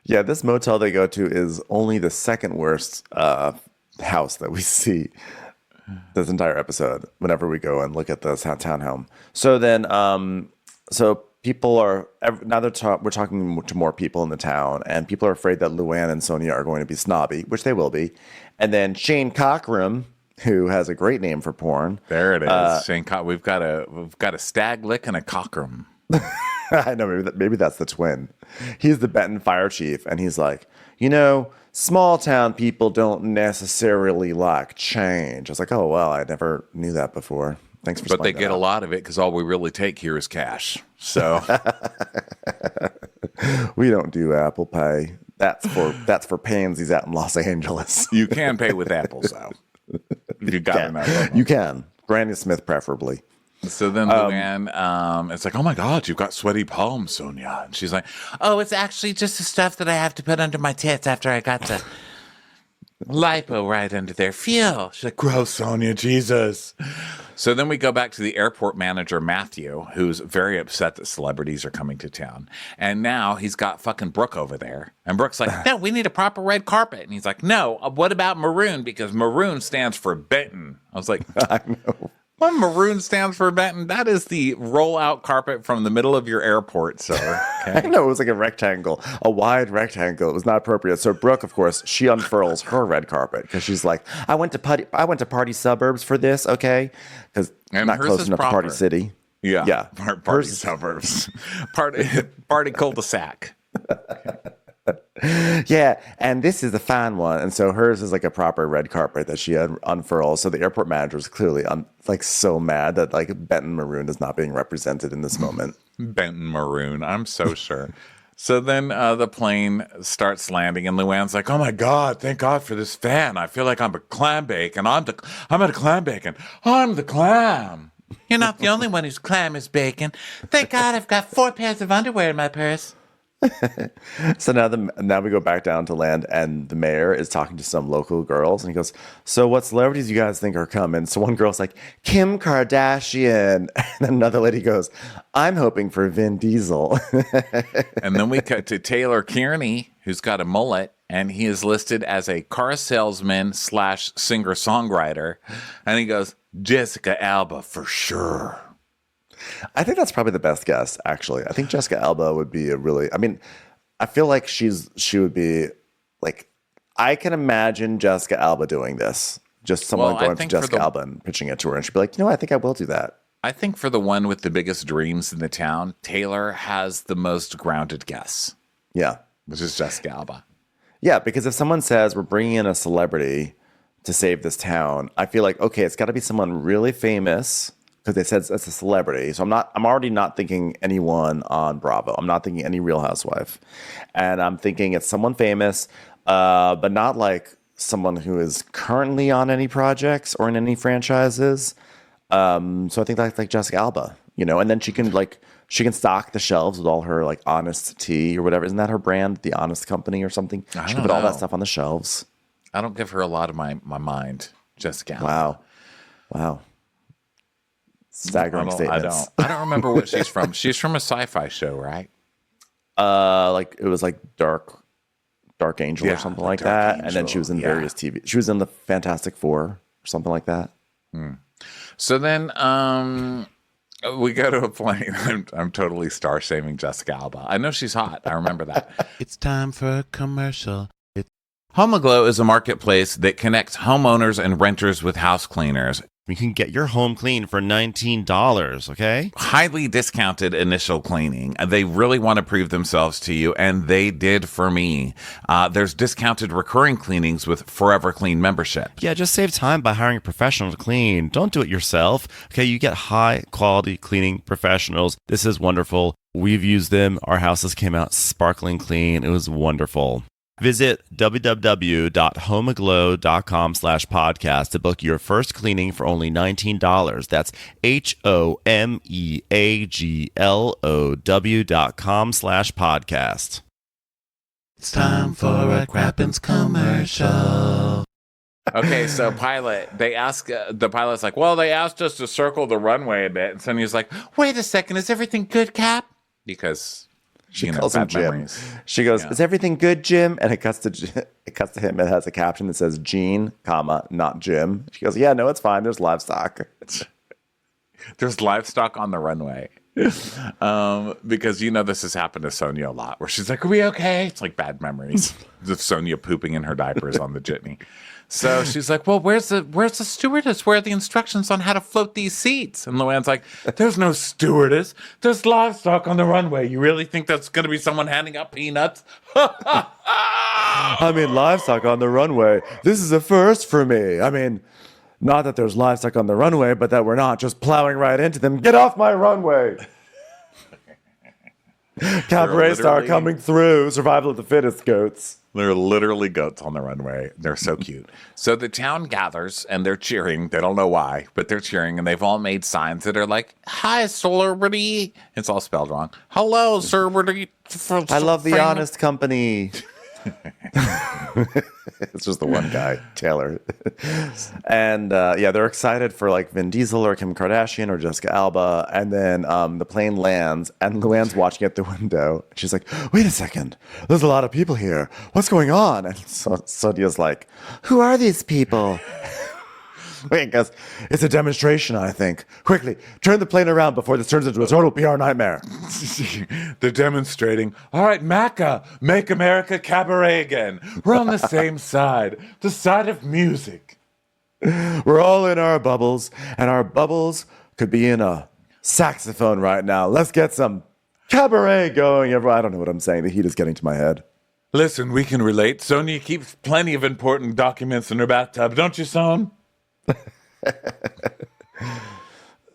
Yeah, this motel they go to is only the second worst house that we see this entire episode whenever we go and look at this townhome. So then, people are now we're talking to more people in the town, and people are afraid that Luann and Sonja are going to be snobby, which they will be. And then Shane Cockrum, who has a great name for porn. There it is. Shane we've got a stag lick and a cockrum. I know, maybe that's the twin. He's the Benton fire chief, and he's like, small town people don't necessarily like change. I was like, oh well, I never knew that before. Thanks for. But they get a lot of it because all we really take here is cash. So we don't do Apple Pay. That's for pansies out in Los Angeles. You can pay with apples though. You got enough. You can. Granny Smith preferably. So then Luann, it's like, oh my God, you've got sweaty palms, Sonja. And she's like, oh, it's actually just the stuff that I have to put under my tits after I got the lipo right under there. Feel. She's like, gross, Sonja, Jesus. So then we go back to the airport manager, Matthew, who's very upset that celebrities are coming to town. And now he's got fucking Brooke over there. And Brooke's like, no, we need a proper red carpet. And he's like, no, what about maroon? Because maroon stands for Benton. I was like, I know. What maroon stands for, Benton? That is the rollout carpet from the middle of your airport, sir. Okay. I know, it was like a rectangle, a wide rectangle. It was not appropriate. So Brooke, of course, she unfurls her red carpet because she's like, I went to party suburbs for this, okay? Because not close enough to Party City. Yeah. Party suburbs. Party cul-de-sac. Yeah, and this is the fine one. And so hers is like a proper red carpet that she unfurls. So the airport manager is clearly so mad that like Benton Maroon is not being represented in this moment. Benton Maroon, I'm so sure. So then the plane starts landing, and Luann's like, "Oh my God, thank God for this fan! I feel like I'm a clam bake, and I'm at a clam bacon. I'm the clam. You're not the only one whose clam is bacon. Thank God I've got 4 pairs of underwear in my purse." So now we go back down to land, and the mayor is talking to some local girls, and he goes, so what celebrities you guys think are coming? So one girl's like, Kim Kardashian. And then another lady goes, I'm hoping for Vin Diesel. And then we cut to Taylor Kearney, who's got a mullet, and he is listed as a car salesman / singer-songwriter. And he goes, Jessica Alba for sure. I think that's probably the best guess, actually. I think Jessica Alba would be a really, I mean, I feel like she would be like, I can imagine Jessica Alba doing this. Just someone Well, I going to think for Jessica the- Alba and pitching it to her, and she'd be like, I think I will do that. I think for the one with the biggest dreams in the town, Taylor has the most grounded guess, Yeah. which is Jessica Alba. Yeah, because if someone says we're bringing in a celebrity to save this town, I feel like, okay, it's got to be someone really famous because they said it's a celebrity. So I'm already not thinking anyone on Bravo. I'm not thinking any Real Housewife. And I'm thinking it's someone famous, but not like someone who is currently on any projects or in any franchises. So I think that's like Jessica Alba, and then she can stock the shelves with all her like Honest tea or whatever. Isn't that her brand, the Honest Company or something? She can put all that stuff on the shelves. I don't give her a lot of my mind, Jessica Alba. Wow. Staggering statements. I don't remember what she's from. She's from a sci-fi show, right? Like it was like Dark Angel or something like Dark that. And then she was in Angel, various TV. She was in the Fantastic Four or something like that. So then we go to a plane. I'm totally star shaming Jessica Alba. I know she's hot. I remember that. It's time for a commercial. HomeAglow is a marketplace that connects homeowners and renters with house cleaners. You can get your home clean for $19, okay? Highly discounted initial cleaning. They really want to prove themselves to you, and they did for me. There's discounted recurring cleanings with Forever Clean membership. Yeah, just save time by hiring a professional to clean. Don't do it yourself. Okay, you get high quality cleaning professionals. This is wonderful. We've used them. Our houses came out sparkling clean. It was wonderful. Visit www.homeaglow.com/podcast to book your first cleaning for only $19. That's HOMEAGLOW.com/podcast. It's time for a Crappens commercial. Okay, so pilot, they ask, the pilot's like, well, they asked us to circle the runway a bit. And Sonya's like, wait a second, is everything good, Cap? Because she calls him bad Jim. memories. She goes, "Is everything good, Jim?" And it cuts to him. It has a caption that says "Gene, not Jim." She goes, "Yeah, no, it's fine. There's livestock." There's livestock on the runway. Because this has happened to Sonja a lot, where she's like, "Are we okay?" It's like bad memories of Sonja pooping in her diapers on the jitney. So she's like, well, where's the stewardess? Where are the instructions on how to float these seats? And Luann's like, there's no stewardess. There's livestock on the runway. You really think that's going to be someone handing out peanuts? I mean, livestock on the runway. This is a first for me. I mean, not that there's livestock on the runway, but that we're not just plowing right into them. Get off my runway. Cabaret star coming through. Survival of the fittest, goats. There are literally goats on the runway. They're so cute. So the town gathers and they're cheering. They don't know why, but they're cheering. And they've all made signs that are like, hi, celebrity. It's all spelled wrong. Hello, celebrity. I love the Honest Company. It's just the one guy, Taylor. And they're excited for like Vin Diesel or Kim Kardashian or Jessica Alba. And then the plane lands and Luann's watching at the window. She's like, wait a second. There's a lot of people here. What's going on? And Sonja's like, who are these people? Wait, guys, it's a demonstration, I think. Quickly, turn the plane around before this turns into a total PR nightmare. They're demonstrating. All right, Maca, make America cabaret again. We're on the same side, the side of music. We're all in our bubbles, and our bubbles could be in a saxophone right now. Let's get some cabaret going. I don't know what I'm saying. The heat is getting to my head. Listen, we can relate. Sonja keeps plenty of important documents in her bathtub, don't you, Son?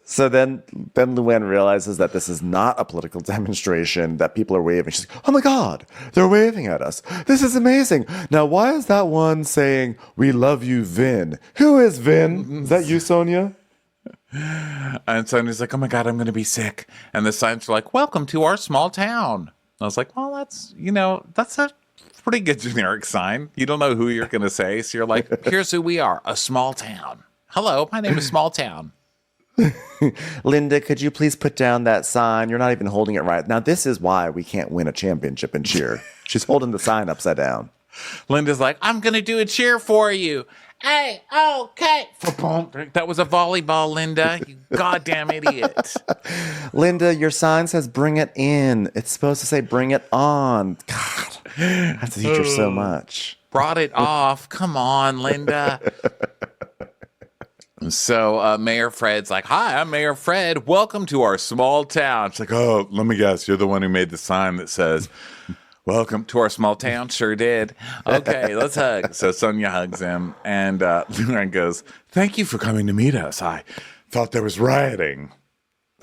So then Luann realizes that this is not a political demonstration, that people are waving. She's like, oh my God, they're waving at us. This is amazing. Now, why is that one saying, we love you, Vin? Who is Vin? Is that you, Sonja? And Sonja's like, oh my God, I'm going to be sick. And the signs are like, welcome to our small town. I was like, well, that's a pretty good generic sign. You don't know who you're going to say. So you're like, here's who we are, a small town. Hello, my name is Small Town. Linda, could you please put down that sign? You're not even holding it right. Now, this is why we can't win a championship in cheer. She's holding the sign upside down. Linda's like, I'm going to do a cheer for you. A-OK. That was a volleyball, Linda. You goddamn idiot. Linda, your sign says bring it in. It's supposed to say bring it on. God, I have to teach her so much. Brought it off. Come on, Linda. So Mayor Fred's like, hi, I'm Mayor Fred. Welcome to our small town. She's like, oh, let me guess. You're the one who made the sign that says, welcome to our small town. Sure did. Okay, let's hug. So Sonja hugs him. And Luann goes, thank you for coming to meet us. I thought there was rioting.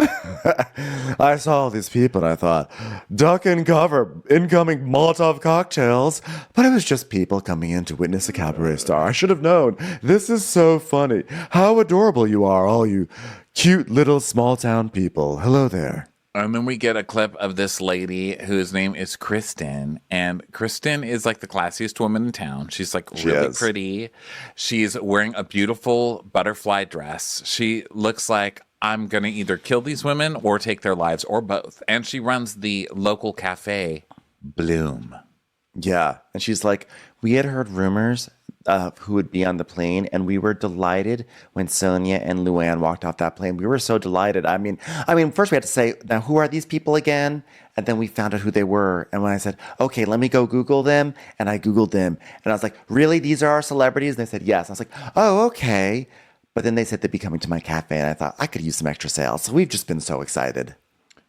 I saw all these people and I thought, duck and cover, incoming Molotov cocktails. But it was just people coming in to witness a cabaret star. I should have known. This is so funny. How adorable you are, all you cute little small town people. Hello there. And then we get a clip of this lady whose name is Kristen. And Kristen is like the classiest woman in town. She's like really pretty. She's wearing a beautiful butterfly dress. She looks like I'm going to either kill these women or take their lives or both. And she runs the local cafe, Bloom. Yeah. And she's like, we had heard rumors of who would be on the plane, and we were delighted when Sonja and Luann walked off that plane. We were so delighted. I mean, first we had to say, now who are these people again? And then we found out who they were. And when I said, okay, let me go Google them, and I Googled them, and I was like, really? These are our celebrities? And they said, yes. I was like, oh, okay. But then they said they'd be coming to my cafe, and I thought I could use some extra sales. So we've just been so excited.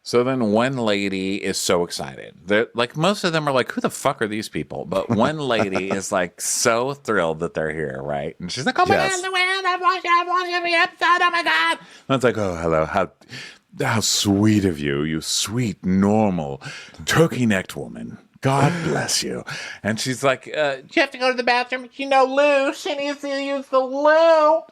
So then one lady is so excited. They're like, most of them are like, who the fuck are these people? But one lady is like so thrilled that they're here, right? And she's like, oh my God, Luann, I've watched every episode. Oh my God. And it's like, oh, hello. How sweet of you, you sweet, normal, turkey-necked woman. God bless you. And she's like, do you have to go to the bathroom? You know, Lou, she needs to use the loo.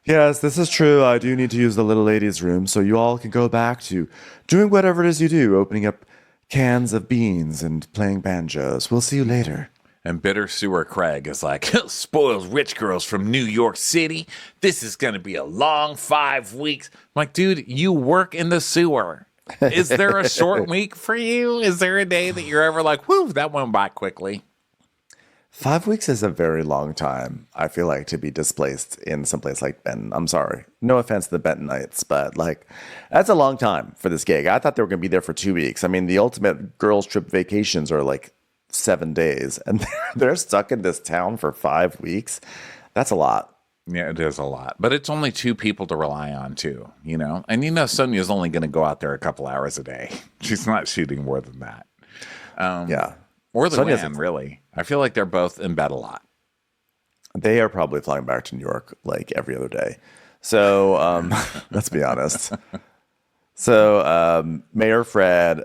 Yes, this is true. I do need to use the little lady's room, so you all can go back to doing whatever it is you do, opening up cans of beans and playing banjos. We'll see you later. And bitter sewer Craig is like, spoils rich girls from New York City. This is going to be a long 5 weeks. I'm like, dude, you work in the sewer. Is there a short week for you? Is there a day that you're ever like, whew, that went by quickly? 5 weeks is a very long time, I feel like, to be displaced in someplace like Benton. I'm sorry. No offense to the Bentonites, but like, that's a long time for this gig. I thought they were going to be there for 2 weeks. I mean, the ultimate girls' trip vacations are like 7 days, and they're stuck in this town for 5 weeks. That's a lot. Yeah, it is a lot. But it's only 2 people to rely on, too, you know? And you know, Sonja's only going to go out there a couple hours a day. She's not shooting more than that. Yeah. Or Luann, really. I feel like they're both in bed a lot. They are probably flying back to New York like every other day. So let's be honest. So Mayor Fred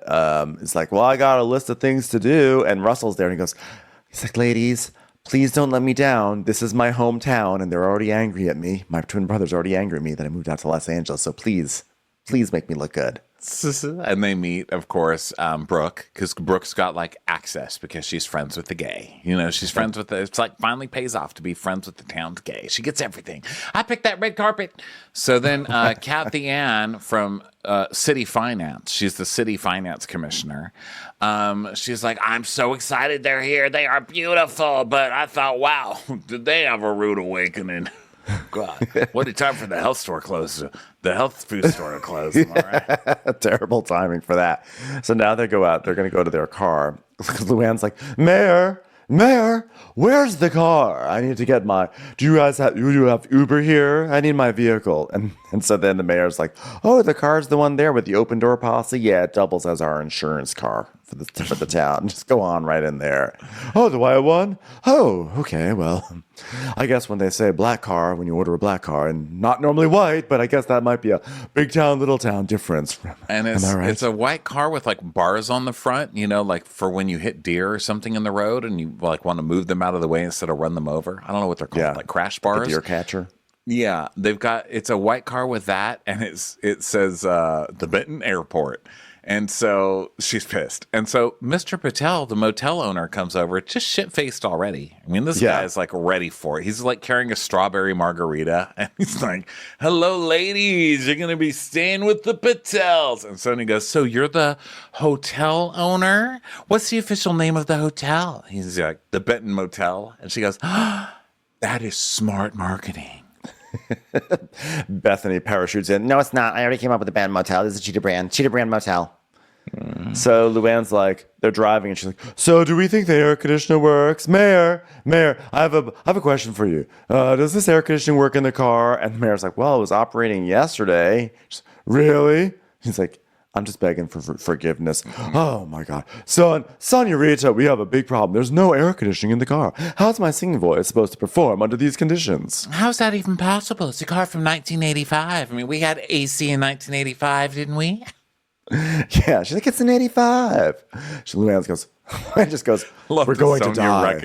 is like, well, I got a list of things to do. And Russell's there and he's like, ladies, please don't let me down. This is my hometown and they're already angry at me. My twin brother's already angry at me that I moved out to Los Angeles. So please make me look good. And they meet, of course, Brooke, because Brooke's got like access because she's friends with the gay. You know, she's friends with it's like finally pays off to be friends with the town's gay. She gets everything. I picked that red carpet. So then Kathy Ann from City Finance, she's the City Finance Commissioner. She's like, I'm so excited they're here. They are beautiful. But I thought, wow, did they have a rude awakening? God, what a time for the health store close. The health food store to close. Am I right? Terrible timing for that. So now they go out. They're going to go to their car. Luann's like, Mayor, where's the car? I need to get do you have Uber here? I need my vehicle. And so then the mayor's like, oh, the car's the one there with the open door policy. Yeah, it doubles as our insurance car for the town. Just go on right in there. Oh, do I have one? Oh, okay. Well, I guess when they say black car, when you order a black car, and not normally white, but I guess that might be a big town, little town difference. And it's a white car with like bars on the front, you know, like for when you hit deer or something in the road and you like want to move them out of the way instead of run them over. I don't know what they're called, like crash bars. The deer catcher. Yeah, it's a white car with that, and it says the Benton Airport. And so she's pissed. And so Mr. Patel, the motel owner, comes over, just shit-faced already. I mean, this guy's like ready for it. He's like carrying a strawberry margarita. And he's like, hello, ladies. You're going to be staying with the Patels. And Sonja goes, so you're the hotel owner? What's the official name of the hotel? He's like, the Benton Motel. And she goes, that is smart marketing. Bethany parachutes in. No, it's not. I already came up with the Benton Motel. This is a Cheetah Brand Motel. So Luann's like, they're driving, and she's like, so do we think the air conditioner works? Mayor, I have a question for you. Does this air conditioning work in the car? And the mayor's like, well, it was operating yesterday. She's, really? He's like, I'm just begging for forgiveness. Oh my God. Sonja, we have a big problem. There's no air conditioning in the car. How's my singing voice supposed to perform under these conditions? How's that even possible? It's a car from 1985. I mean, we had AC in 1985, didn't we? Yeah, she's like, it's an 85. Luann goes, and just goes, we're going to die.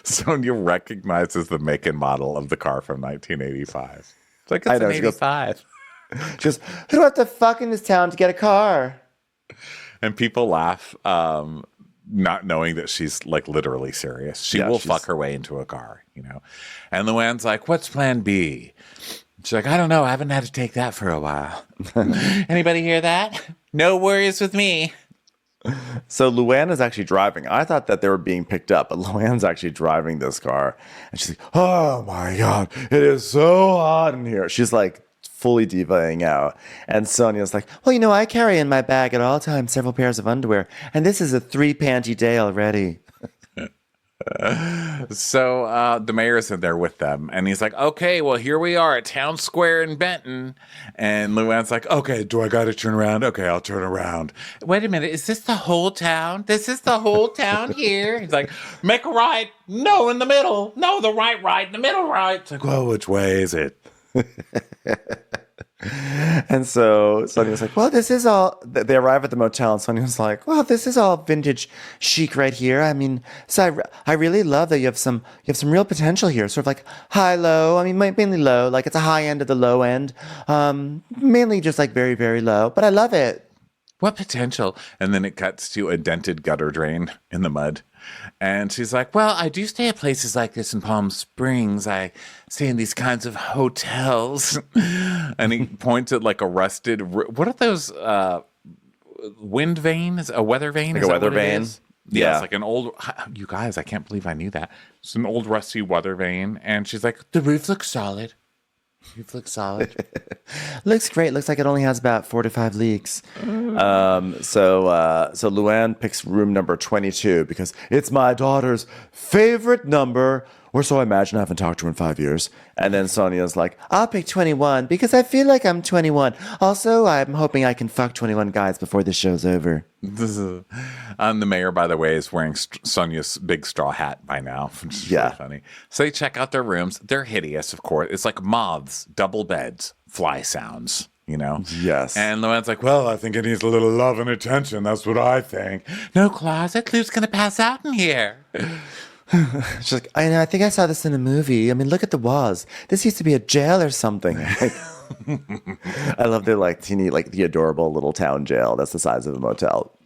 Sonja recognizes the make and model of the car from 1985. It's like, it's an 85. Just, who have to fuck in this town to get a car? And people laugh, not knowing that she's like literally serious. She will fuck her way into a car, you know. And Luann's like, what's plan B? She's like, I don't know. I haven't had to take that for a while. Anybody hear that? No worries with me. So Luann is actually driving. I thought that they were being picked up, but Luann's actually driving this car. And she's like, oh my God, it is so hot in here. She's like, fully divaing out. And Sonja's like, well, you know, I carry in my bag at all times several pairs of underwear, and this is a 3-panty day already. So the mayor's in there with them, and he's like, okay, well, here we are at Town Square in Benton. And Luann's like, okay, do I got to turn around? Okay, I'll turn around. Wait a minute, is this the whole town? This is the whole town here? He's like, make a right. No, in the middle. No, the right, the middle right. It's like, well, which way is it? And so Sonja's like, well, this is all. They arrive at the motel, and Sonja's like, well, this is all vintage chic right here. I mean, so I really love that you have some real potential here. Sort of like high low. I mean, mainly low. Like it's a high end of the low end. Mainly just like very, very low. But I love it. What potential? And then it cuts to a dented gutter drain in the mud. And she's like, well, I do stay at places like this in Palm Springs. I stay in these kinds of hotels. And he points at like a rusted, what are those wind vanes? A weather vane? Like a weather vane? Yeah, it's like an old, you guys, I can't believe I knew that. It's an old rusty weather vane. And she's like, the roof looks solid. Looks great. Looks like it only has about 4 to 5 leaks. So Luann picks room number 22 because it's my daughter's favorite number. Or so I imagine. I haven't talked to her in 5 years. And then Sonja's like, I'll pick 21 because I feel like I'm 21. Also, I'm hoping I can fuck 21 guys before this show's over. The mayor, by the way, is wearing Sonja's big straw hat by now. Which is really funny. So they check out their rooms. They're hideous, of course. It's like moths, double beds, fly sounds, you know? Yes. And Luann's like, well, I think it needs a little love and attention. That's what I think. No closet. Luke's going to pass out in here. She's like, I think I saw this in a movie. I mean, look at the walls. This used to be a jail or something. I love their like teeny, like the adorable little town jail that's the size of a motel.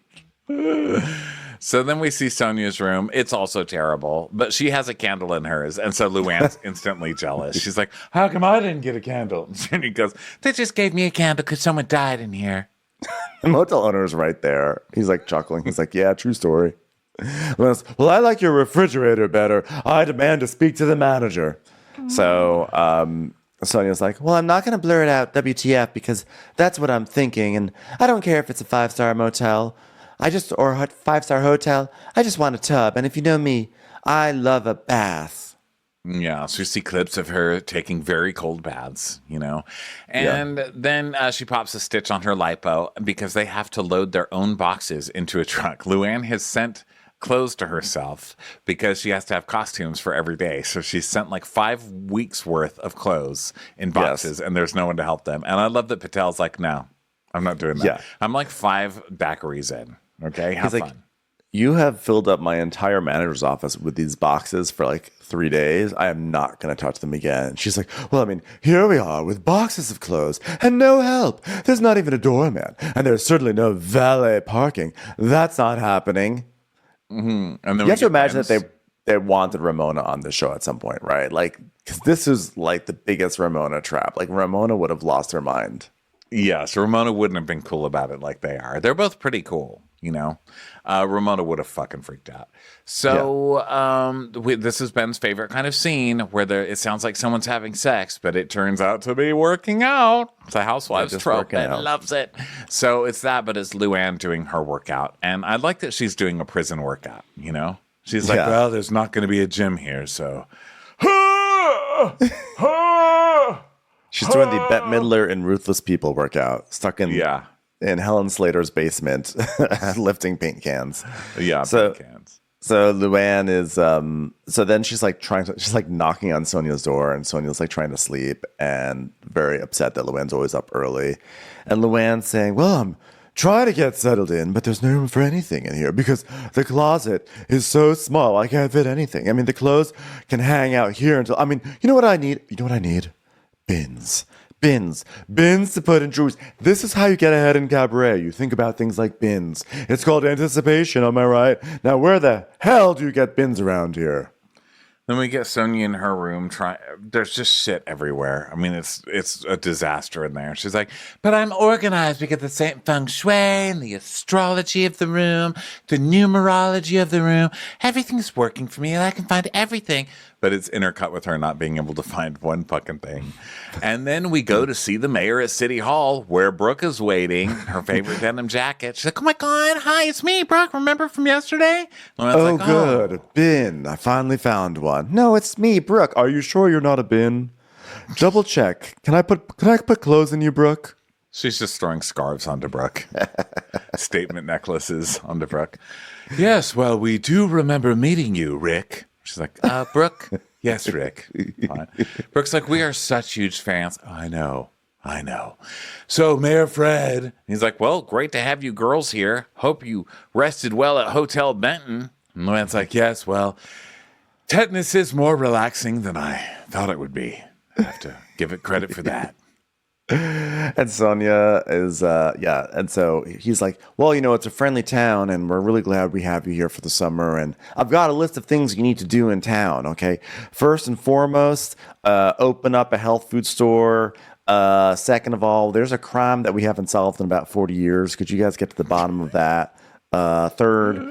So then we see Sonja's room. It's also terrible, but she has a candle in hers. And so Luann's instantly jealous. She's like, how come I didn't get a candle? And he goes, they just gave me a candle because someone died in here. The motel owner is right there. He's like chuckling. He's like, yeah, true story. Well, I like your refrigerator better. I demand to speak to the manager. So Sonja's like, well, I'm not going to blur it out WTF because that's what I'm thinking. And I don't care if it's a 5-star motel. Or a 5-star hotel. I just want a tub. And if you know me, I love a bath. Yeah, so you see clips of her taking very cold baths, you know. And then she pops a stitch on her lipo because they have to load their own boxes into a truck. Luann has sent clothes to herself because she has to have costumes for every day. So she's sent like 5 weeks worth of clothes in boxes and there's no one to help them. And I love that Patel's like, no, I'm not doing that. Yeah. I'm like 5 daiquiris in. Okay, have fun. you have filled up my entire manager's office with these boxes for like 3 days. I am not going to touch them again. She's like, well, I mean, here we are with boxes of clothes and no help. There's not even a doorman. And there's certainly no valet parking. That's not happening. And then You have to imagine that they wanted Ramona on the show at some point, right? Like, because this is like the biggest Ramona trap. Like, Ramona would have lost her mind. Yes, Ramona wouldn't have been cool about it like they are. They're both pretty cool, you know. Ramona would have fucking freaked out. So this is Ben's favorite kind of scene where it sounds like someone's having sex, but it turns out to be working out. It's a housewives just trope. working Ben out. loves it. So it's that, but it's Luann doing her workout. And I like that she's doing a prison workout, you know. She's like, Yeah. well, there's not going to be a gym here, so... She's doing the Bette Midler and Ruthless People workout, stuck in Helen Slater's basement, lifting paint cans. Yeah, So- paint cans. So Luann is so then she's like knocking on Sonja's door, and Sonja's like trying to sleep and very upset that Luann's always up early. And Luann's saying, well, I'm trying to get settled in, but there's no room for anything in here because the closet is so small I can't fit anything. I mean, the clothes can hang out here until you know what I need? You know what I need? Bins to put in drawers. This is how you get ahead in cabaret. You think about things like bins. It's called anticipation, am I right? Now, where the hell do you get bins around here? Then we get Sonja in her room. There's just shit everywhere. I mean, it's a disaster in there. She's like, but I'm organized because the same feng shui and the astrology of the room, the numerology of the room, everything's working for me and I can find everything. But it's intercut with her not being able to find one fucking thing. And then we go to see the mayor at City Hall where Brooke is waiting, her favorite denim jacket. She's like, oh my God, hi, it's me, Brooke. Remember from yesterday? Oh, good. A bin. I finally found one. No, it's me, Brooke. Are you sure you're not a bin? Double check. Can I put clothes in you, Brooke? She's just throwing scarves onto Brooke. Statement necklaces onto Brooke. Yes, well, we do remember meeting you, Rick. She's like, Brooke? Yes, Rick. Fine. Brooke's like, we are such huge fans. I know. So, Mayor Fred. He's like, well, great to have you girls here. Hope you rested well at Hotel Benton. And Luann's like, yes, well, tetanus is more relaxing than I thought it would be. I have to give it credit for that. And Sonja is, and so he's like, well, you know, it's a friendly town, and we're really glad we have you here for the summer, and I've got a list of things you need to do in town, okay? First and foremost, open up a health food store. Second of all, there's a crime that we haven't solved in about 40 years. Could you guys get to the bottom of that? Third,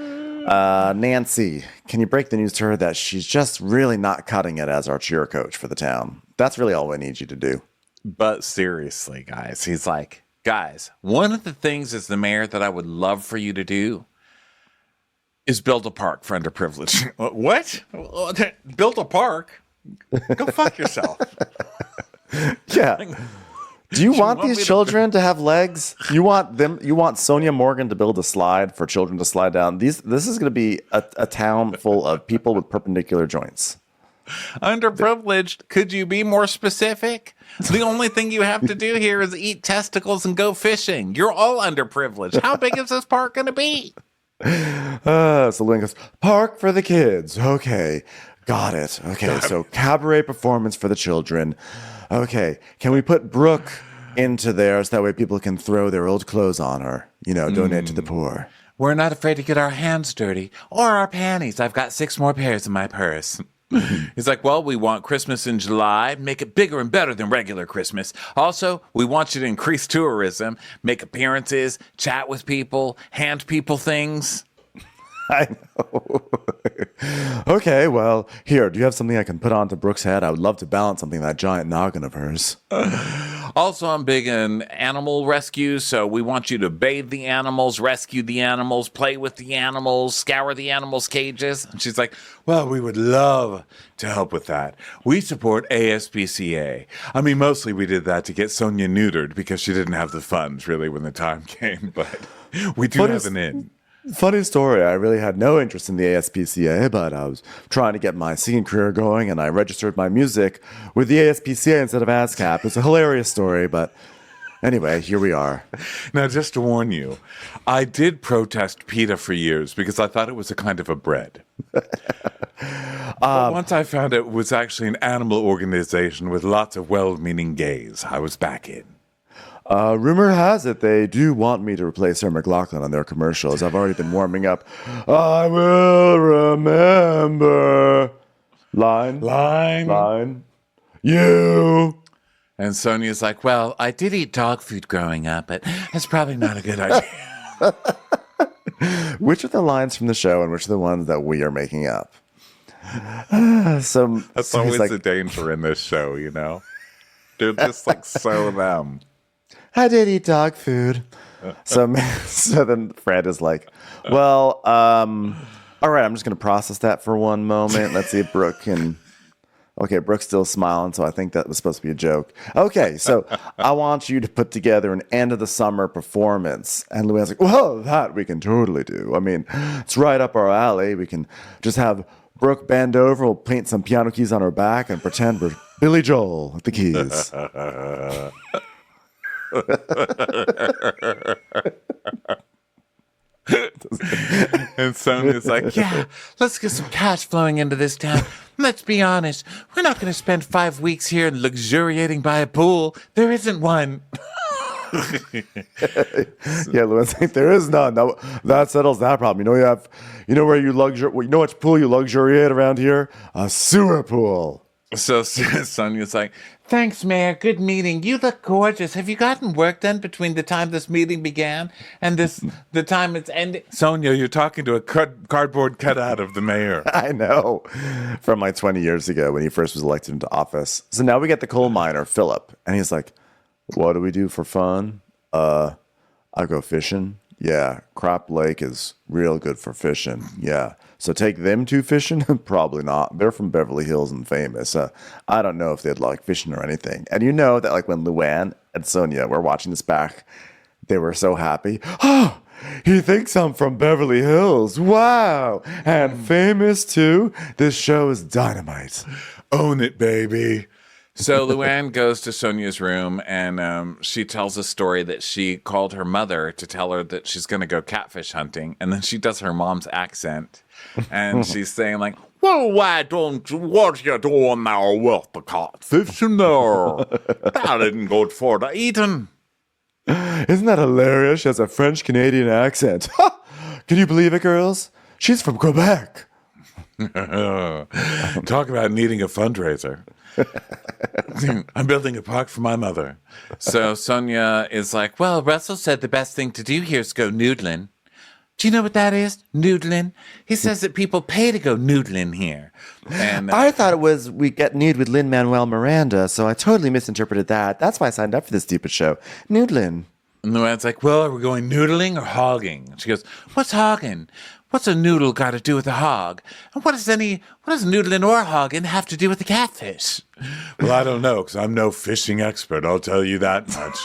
Nancy, can you break the news to her that she's just really not cutting it as our cheer coach for the town? That's really all we need you to do. But seriously, guys, he's like, guys, one of the things as the mayor that I would love for you to do is build a park for underprivileged. What? Build a park? Go fuck yourself. Yeah. Do you want these children to have legs? You want Sonja Morgan to build a slide for children to slide down? This is going to be a town full of people with perpendicular joints. Underprivileged. Could you be more specific? The only thing you have to do here is eat testicles and go fishing. You're all underprivileged. How big is this park going to be? So Luann goes, park for the kids. Okay. Got it. Okay. So cabaret performance for the children. Okay. Can we put Brooke into there so that way people can throw their old clothes on her? You know, donate to the poor. We're not afraid to get our hands dirty or our panties. I've got 6 more pairs in my purse. He's like, well, we want Christmas in July, make it bigger and better than regular Christmas. Also, we want you to increase tourism, make appearances, chat with people, hand people things. I know. Okay, well, here, do you have something I can put onto Brooke's head? I would love to balance something that giant noggin of hers. Also, I'm big in animal rescue, so we want you to bathe the animals, rescue the animals, play with the animals, scour the animals' cages. And she's like, well, we would love to help with that. We support ASPCA. I mean, mostly we did that to get Sonja neutered because she didn't have the funds, really, when the time came, but we do have an in. Funny story. I really had no interest in the ASPCA, but I was trying to get my singing career going, and I registered my music with the ASPCA instead of ASCAP. It's a hilarious story, but Anyway, here we are. Now, just to warn you, I did protest PETA for years because I thought it was a kind of a bread. But once I found it was actually an animal organization with lots of well-meaning gays, I was back in. Rumor has it they do want me to replace Sarah McLachlan on their commercials. I've already been warming up. I will remember. Line. You. And Sonia's like, well, I did eat dog food growing up, but that's probably not a good idea. Which are the lines from the show and which are the ones that we are making up? So That's so he's always like, the danger in this show, you know? They're just like so them. I did eat dog food. So then Fred is like, well, all right, I'm just going to process that for one moment. Let's see if Brooke can... Okay, Brooke's still smiling, so I think that was supposed to be a joke. Okay, so I want you to put together an end of the summer performance. And Luann's like, well, that we can totally do. I mean, it's right up our alley. We can just have Brooke bend over, we'll paint some piano keys on her back and pretend we're Billy Joel with the keys. And Sonia's like, yeah, let's get some cash flowing into this town. Let's be honest, we're not going to spend 5 weeks here luxuriating by a pool. There isn't one. Yeah, Luann's like, there is none. No, that settles that problem. You know which pool you luxuriate around here? A sewer pool. So Sonia's like, thanks, Mayor. Good meeting. You look gorgeous. Have you gotten work done between the time this meeting began and the time it's ending? Sonia, you're talking to a cardboard cutout of the mayor. I know. From like 20 years ago when he first was elected into office. So now we get the coal miner, Philip. And he's like, what do we do for fun? I go fishing. Yeah, Crappie Lake is real good for fishing. Yeah. So take them two fishing? Probably not. They're from Beverly Hills and famous. I don't know if they'd like fishing or anything. And you know that like when Luann and Sonja were watching this back, they were so happy. Oh, he thinks I'm from Beverly Hills. Wow. And famous too. This show is dynamite. Own it, baby. So Luann goes to Sonia's room and she tells a story that she called her mother to tell her that she's going to go catfish hunting. And then she does her mom's accent. And she's saying like, well, why don't you, what you doing now with the catfish in there? That isn't good for the eating. Isn't that hilarious? She has a French-Canadian accent. Can you believe it, girls? She's from Quebec. Talk about needing a fundraiser. I'm building a park for my mother. So Sonja is like, well, Russell said the best thing to do here is go noodling. Do you know what that is? Noodling? He says that people pay to go noodling here. And I thought it was we get nude with Lin-Manuel Miranda, so I totally misinterpreted that. That's why I signed up for this stupid show. Noodling. And Luann's like, well, are we going noodling or hogging? She goes, what's hogging? What's a noodle got to do with a hog? And what does noodling or hogging have to do with the catfish? Well, I don't know, because I'm no fishing expert. I'll tell you that much.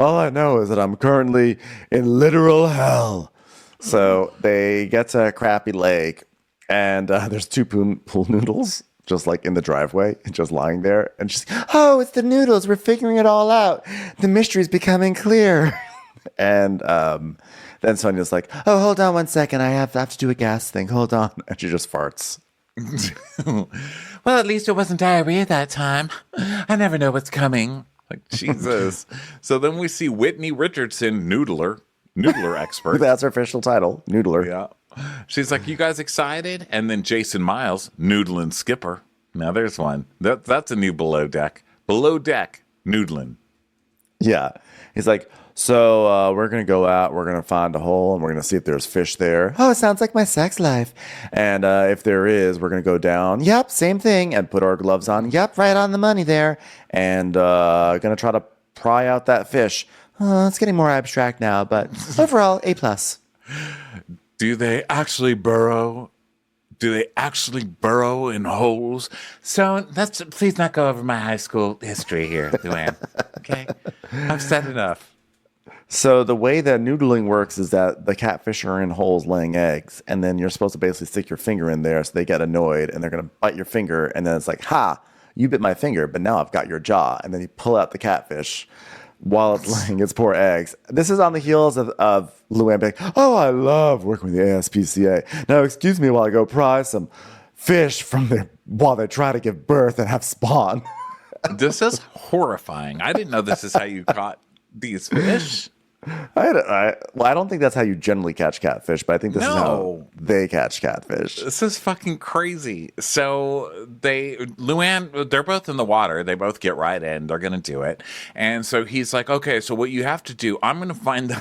All I know is that I'm currently in literal hell. So they get to Crappie Lake, and there's two pool noodles just like in the driveway, just lying there. And she's, oh, it's the noodles. We're figuring it all out. The mystery's becoming clear. And then Sonja's like, oh, hold on one second. I have to do a gas thing. Hold on. And she just farts. Well, at least it wasn't diarrhea that time. I never know what's coming. Like, Jesus. So then we see Whitney Richardson, noodler expert. That's her official title, noodler. Yeah. She's like, you guys excited? And then Jason Miles, noodling skipper. Now there's one. That's a new below deck. Below deck, noodling. Yeah. He's like, so we're going to go out. We're going to find a hole, and we're going to see if there's fish there. Oh, it sounds like my sex life. And if there is, we're going to go down. Yep, same thing. And put our gloves on. Yep, right on the money there. And going to try to pry out that fish. It's getting more abstract now, but overall, A+. Do they actually burrow? Do they actually burrow in holes? So let's please not go over my high school history here, Luann. Okay? I've said enough. So the way that noodling works is that the catfish are in holes laying eggs, and then you're supposed to basically stick your finger in there so they get annoyed, and they're going to bite your finger, and then it's like, ha, you bit my finger, but now I've got your jaw. And then you pull out the catfish while it's laying its poor eggs. This is on the heels of Luann being, oh, I love working with the ASPCA. Now, excuse me while I go pry some fish from their, while they try to give birth and have spawn. This is horrifying. I didn't know this is how you caught these fish. I don't think that's how you generally catch catfish, but I think this is how No. they catch catfish. This is fucking crazy. So Luann, they're both in the water. They both get right in. They're going to do it. And so he's like, okay, so what you have to do, I'm going to find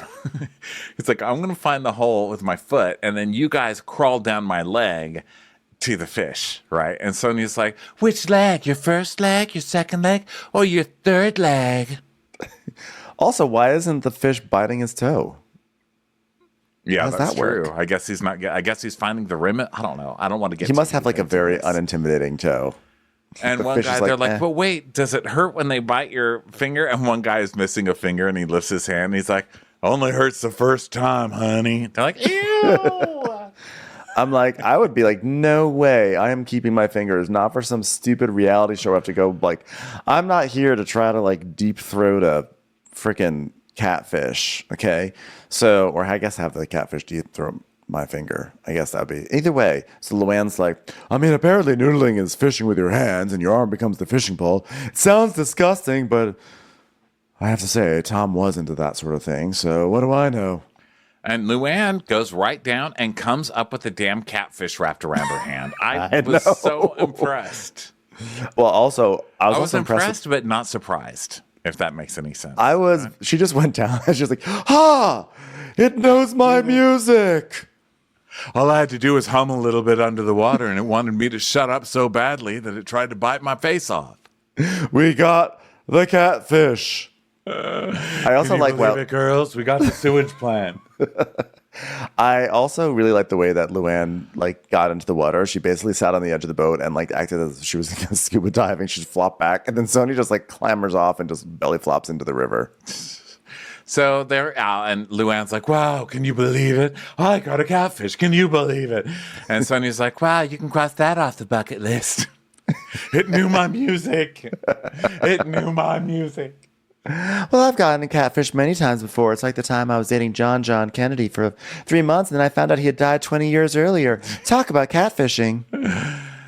he's like, I'm going to find the hole with my foot. And then you guys crawl down my leg to the fish, right? And Sonja's like, which leg? Your first leg, your second leg, or your third leg? Also, why isn't the fish biting his toe? Yeah, How does that's that work? true. I guess he's not. I guess he's finding the rim. I don't know. I don't want to get. He must too have like a into very this. unintimidating toe. And the one fish guy, is like, they're like, eh. but wait, does it hurt when they bite your finger? And one guy is missing a finger, and he lifts his hand. And he's like, only hurts the first time, honey. They're like, ew. I'm like, I would be like, no way. I am keeping my fingers, not for some stupid reality show. I have to go like, I'm not here to try to like deep throat a freaking catfish. Okay. So, or I guess have the catfish deep throat my finger. I guess that'd be either way. So Luann's like, I mean, apparently noodling is fishing with your hands and your arm becomes the fishing pole. It sounds disgusting, but I have to say, Tom was into that sort of thing. So what do I know? And Luann goes right down and comes up with a damn catfish wrapped around her hand. I know. was so impressed. Well, also, I was I was also impressed. impressed, but not surprised, if that makes any sense. She just went down. She was like, ha! It knows my music. All I had to do was hum a little bit under the water, and it wanted me to shut up so badly that it tried to bite my face off. We got the catfish. I also like, well, it, girls, we got the sewage plant. I also really like the way that Luann like got into the water. She basically sat on the edge of the boat and like acted as if she was scuba diving. She just flopped back, and then Sonja just like clambers off and just belly flops into the river. So they're out, and Luann's like, wow, can you believe it? I got a catfish. Can you believe it? And Sonja's like, wow, you can cross that off the bucket list. It knew my music. It knew my music. Well, I've gotten a catfish many times before. It's like the time I was dating John Kennedy for 3 months, and then I found out he had died 20 years earlier. Talk about catfishing.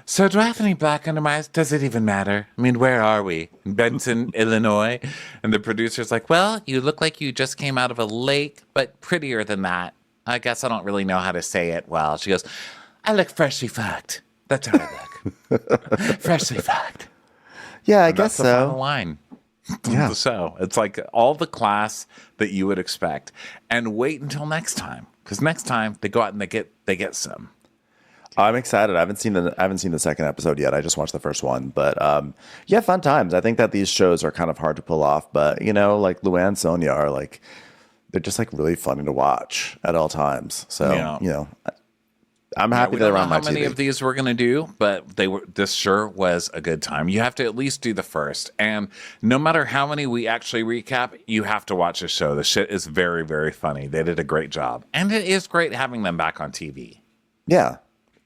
So do I have any black under my eyes? Does it even matter? I mean, where are we? In Benson, Illinois? And the producer's like, well, you look like you just came out of a lake, but prettier than that. I guess I don't really know how to say it well. She goes, I look freshly fucked. That's how I look. Freshly fucked. Yeah, I And guess that's the final so. line. Yeah. The show. It's like all the class that you would expect. And wait until next time. Because next time they go out and they get some. I'm excited. I haven't seen the second episode yet. I just watched the first one, but yeah, fun times. I think that these shows are kind of hard to pull off, but you know, like Luann and Sonja are like, they're just like really funny to watch at all times. So Yeah. you know, I'm happy we that don't they're know on my how many TV. of these we're gonna do, but this sure was a good time. You have to at least do the first, and no matter how many we actually recap, you have to watch the show. The shit is very, very funny. They did a great job, and it is great having them back on TV. Yeah,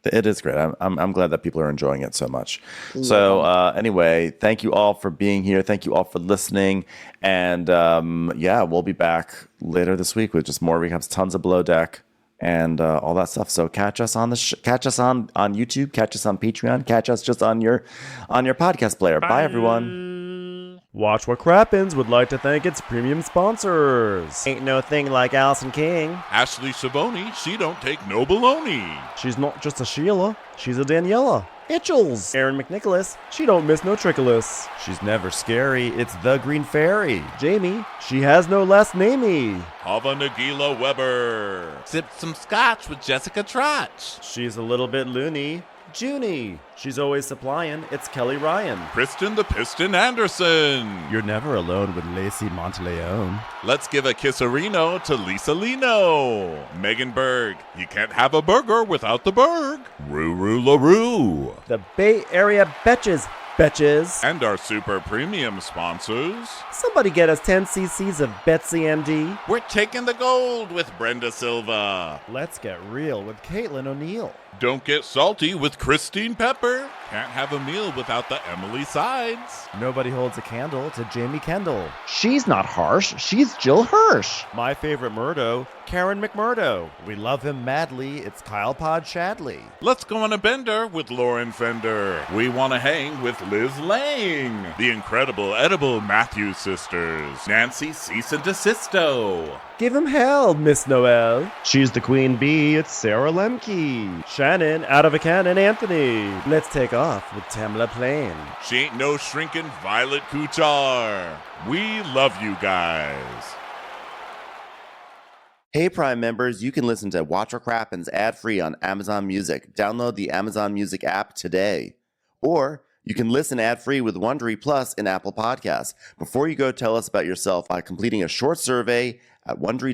it is great. I'm glad that people are enjoying it so much. So anyway, thank you all for being here. Thank you all for listening. And yeah, we'll be back later this week with just more recaps, tons of Below Deck and all that stuff. So catch us on catch us on YouTube, catch us on Patreon, catch us just on your podcast player. Bye everyone. Watch What Crappens would like to thank its premium sponsors. Ain't no thing like Allison King. Ashley Savoni, she don't take no baloney. She's not just a Sheila, she's a Daniela. Itchels. Aaron McNicholas, she don't miss no trickolas. She's never scary. It's the Green Fairy. Jamie, she has no last namey. Hava Nagila Weber. Sip some scotch with Jessica Trotch. She's a little bit loony. Junie, she's always supplying. It's Kelly Ryan. Kristen the Piston Anderson. You're never alone with Lacey Monteleone. Let's give a kisserino to Lisa Lino. Megan Berg. You can't have a burger without the Berg. Ruru LaRue. The Bay Area Betches. Betches. And our super premium sponsors. Somebody get us 10 cc's of Betsy MD. We're taking the gold with Brenda Silva. Let's get real with Caitlin O'Neill. Don't get salty with Christine Pepper. can't have a meal without the Emily sides. Nobody holds a candle to Jamie Kendall. She's not harsh. She's Jill Hirsch. My favorite Murdo, Karen McMurdo. We love him madly. It's Kyle Pod Shadley. Let's go on a bender with Lauren Fender. We want to hang with Liz Lang. The incredible edible Matthews sisters. Nancy Cease and Desisto. Give him hell, Miss Noel. She's the queen bee. It's Sarah Lemke. Shannon, out of a cannon, Anthony. Let's take off with Tamla Plain. She ain't no shrinking Violet Kuchar. We love you guys. Hey, Prime members, you can listen to Watch What Crappens ad-free on Amazon Music. Download the Amazon Music app today. Or you can listen ad-free with Wondery Plus in Apple Podcasts. Before you go, tell us about yourself by completing a short survey at Wondery.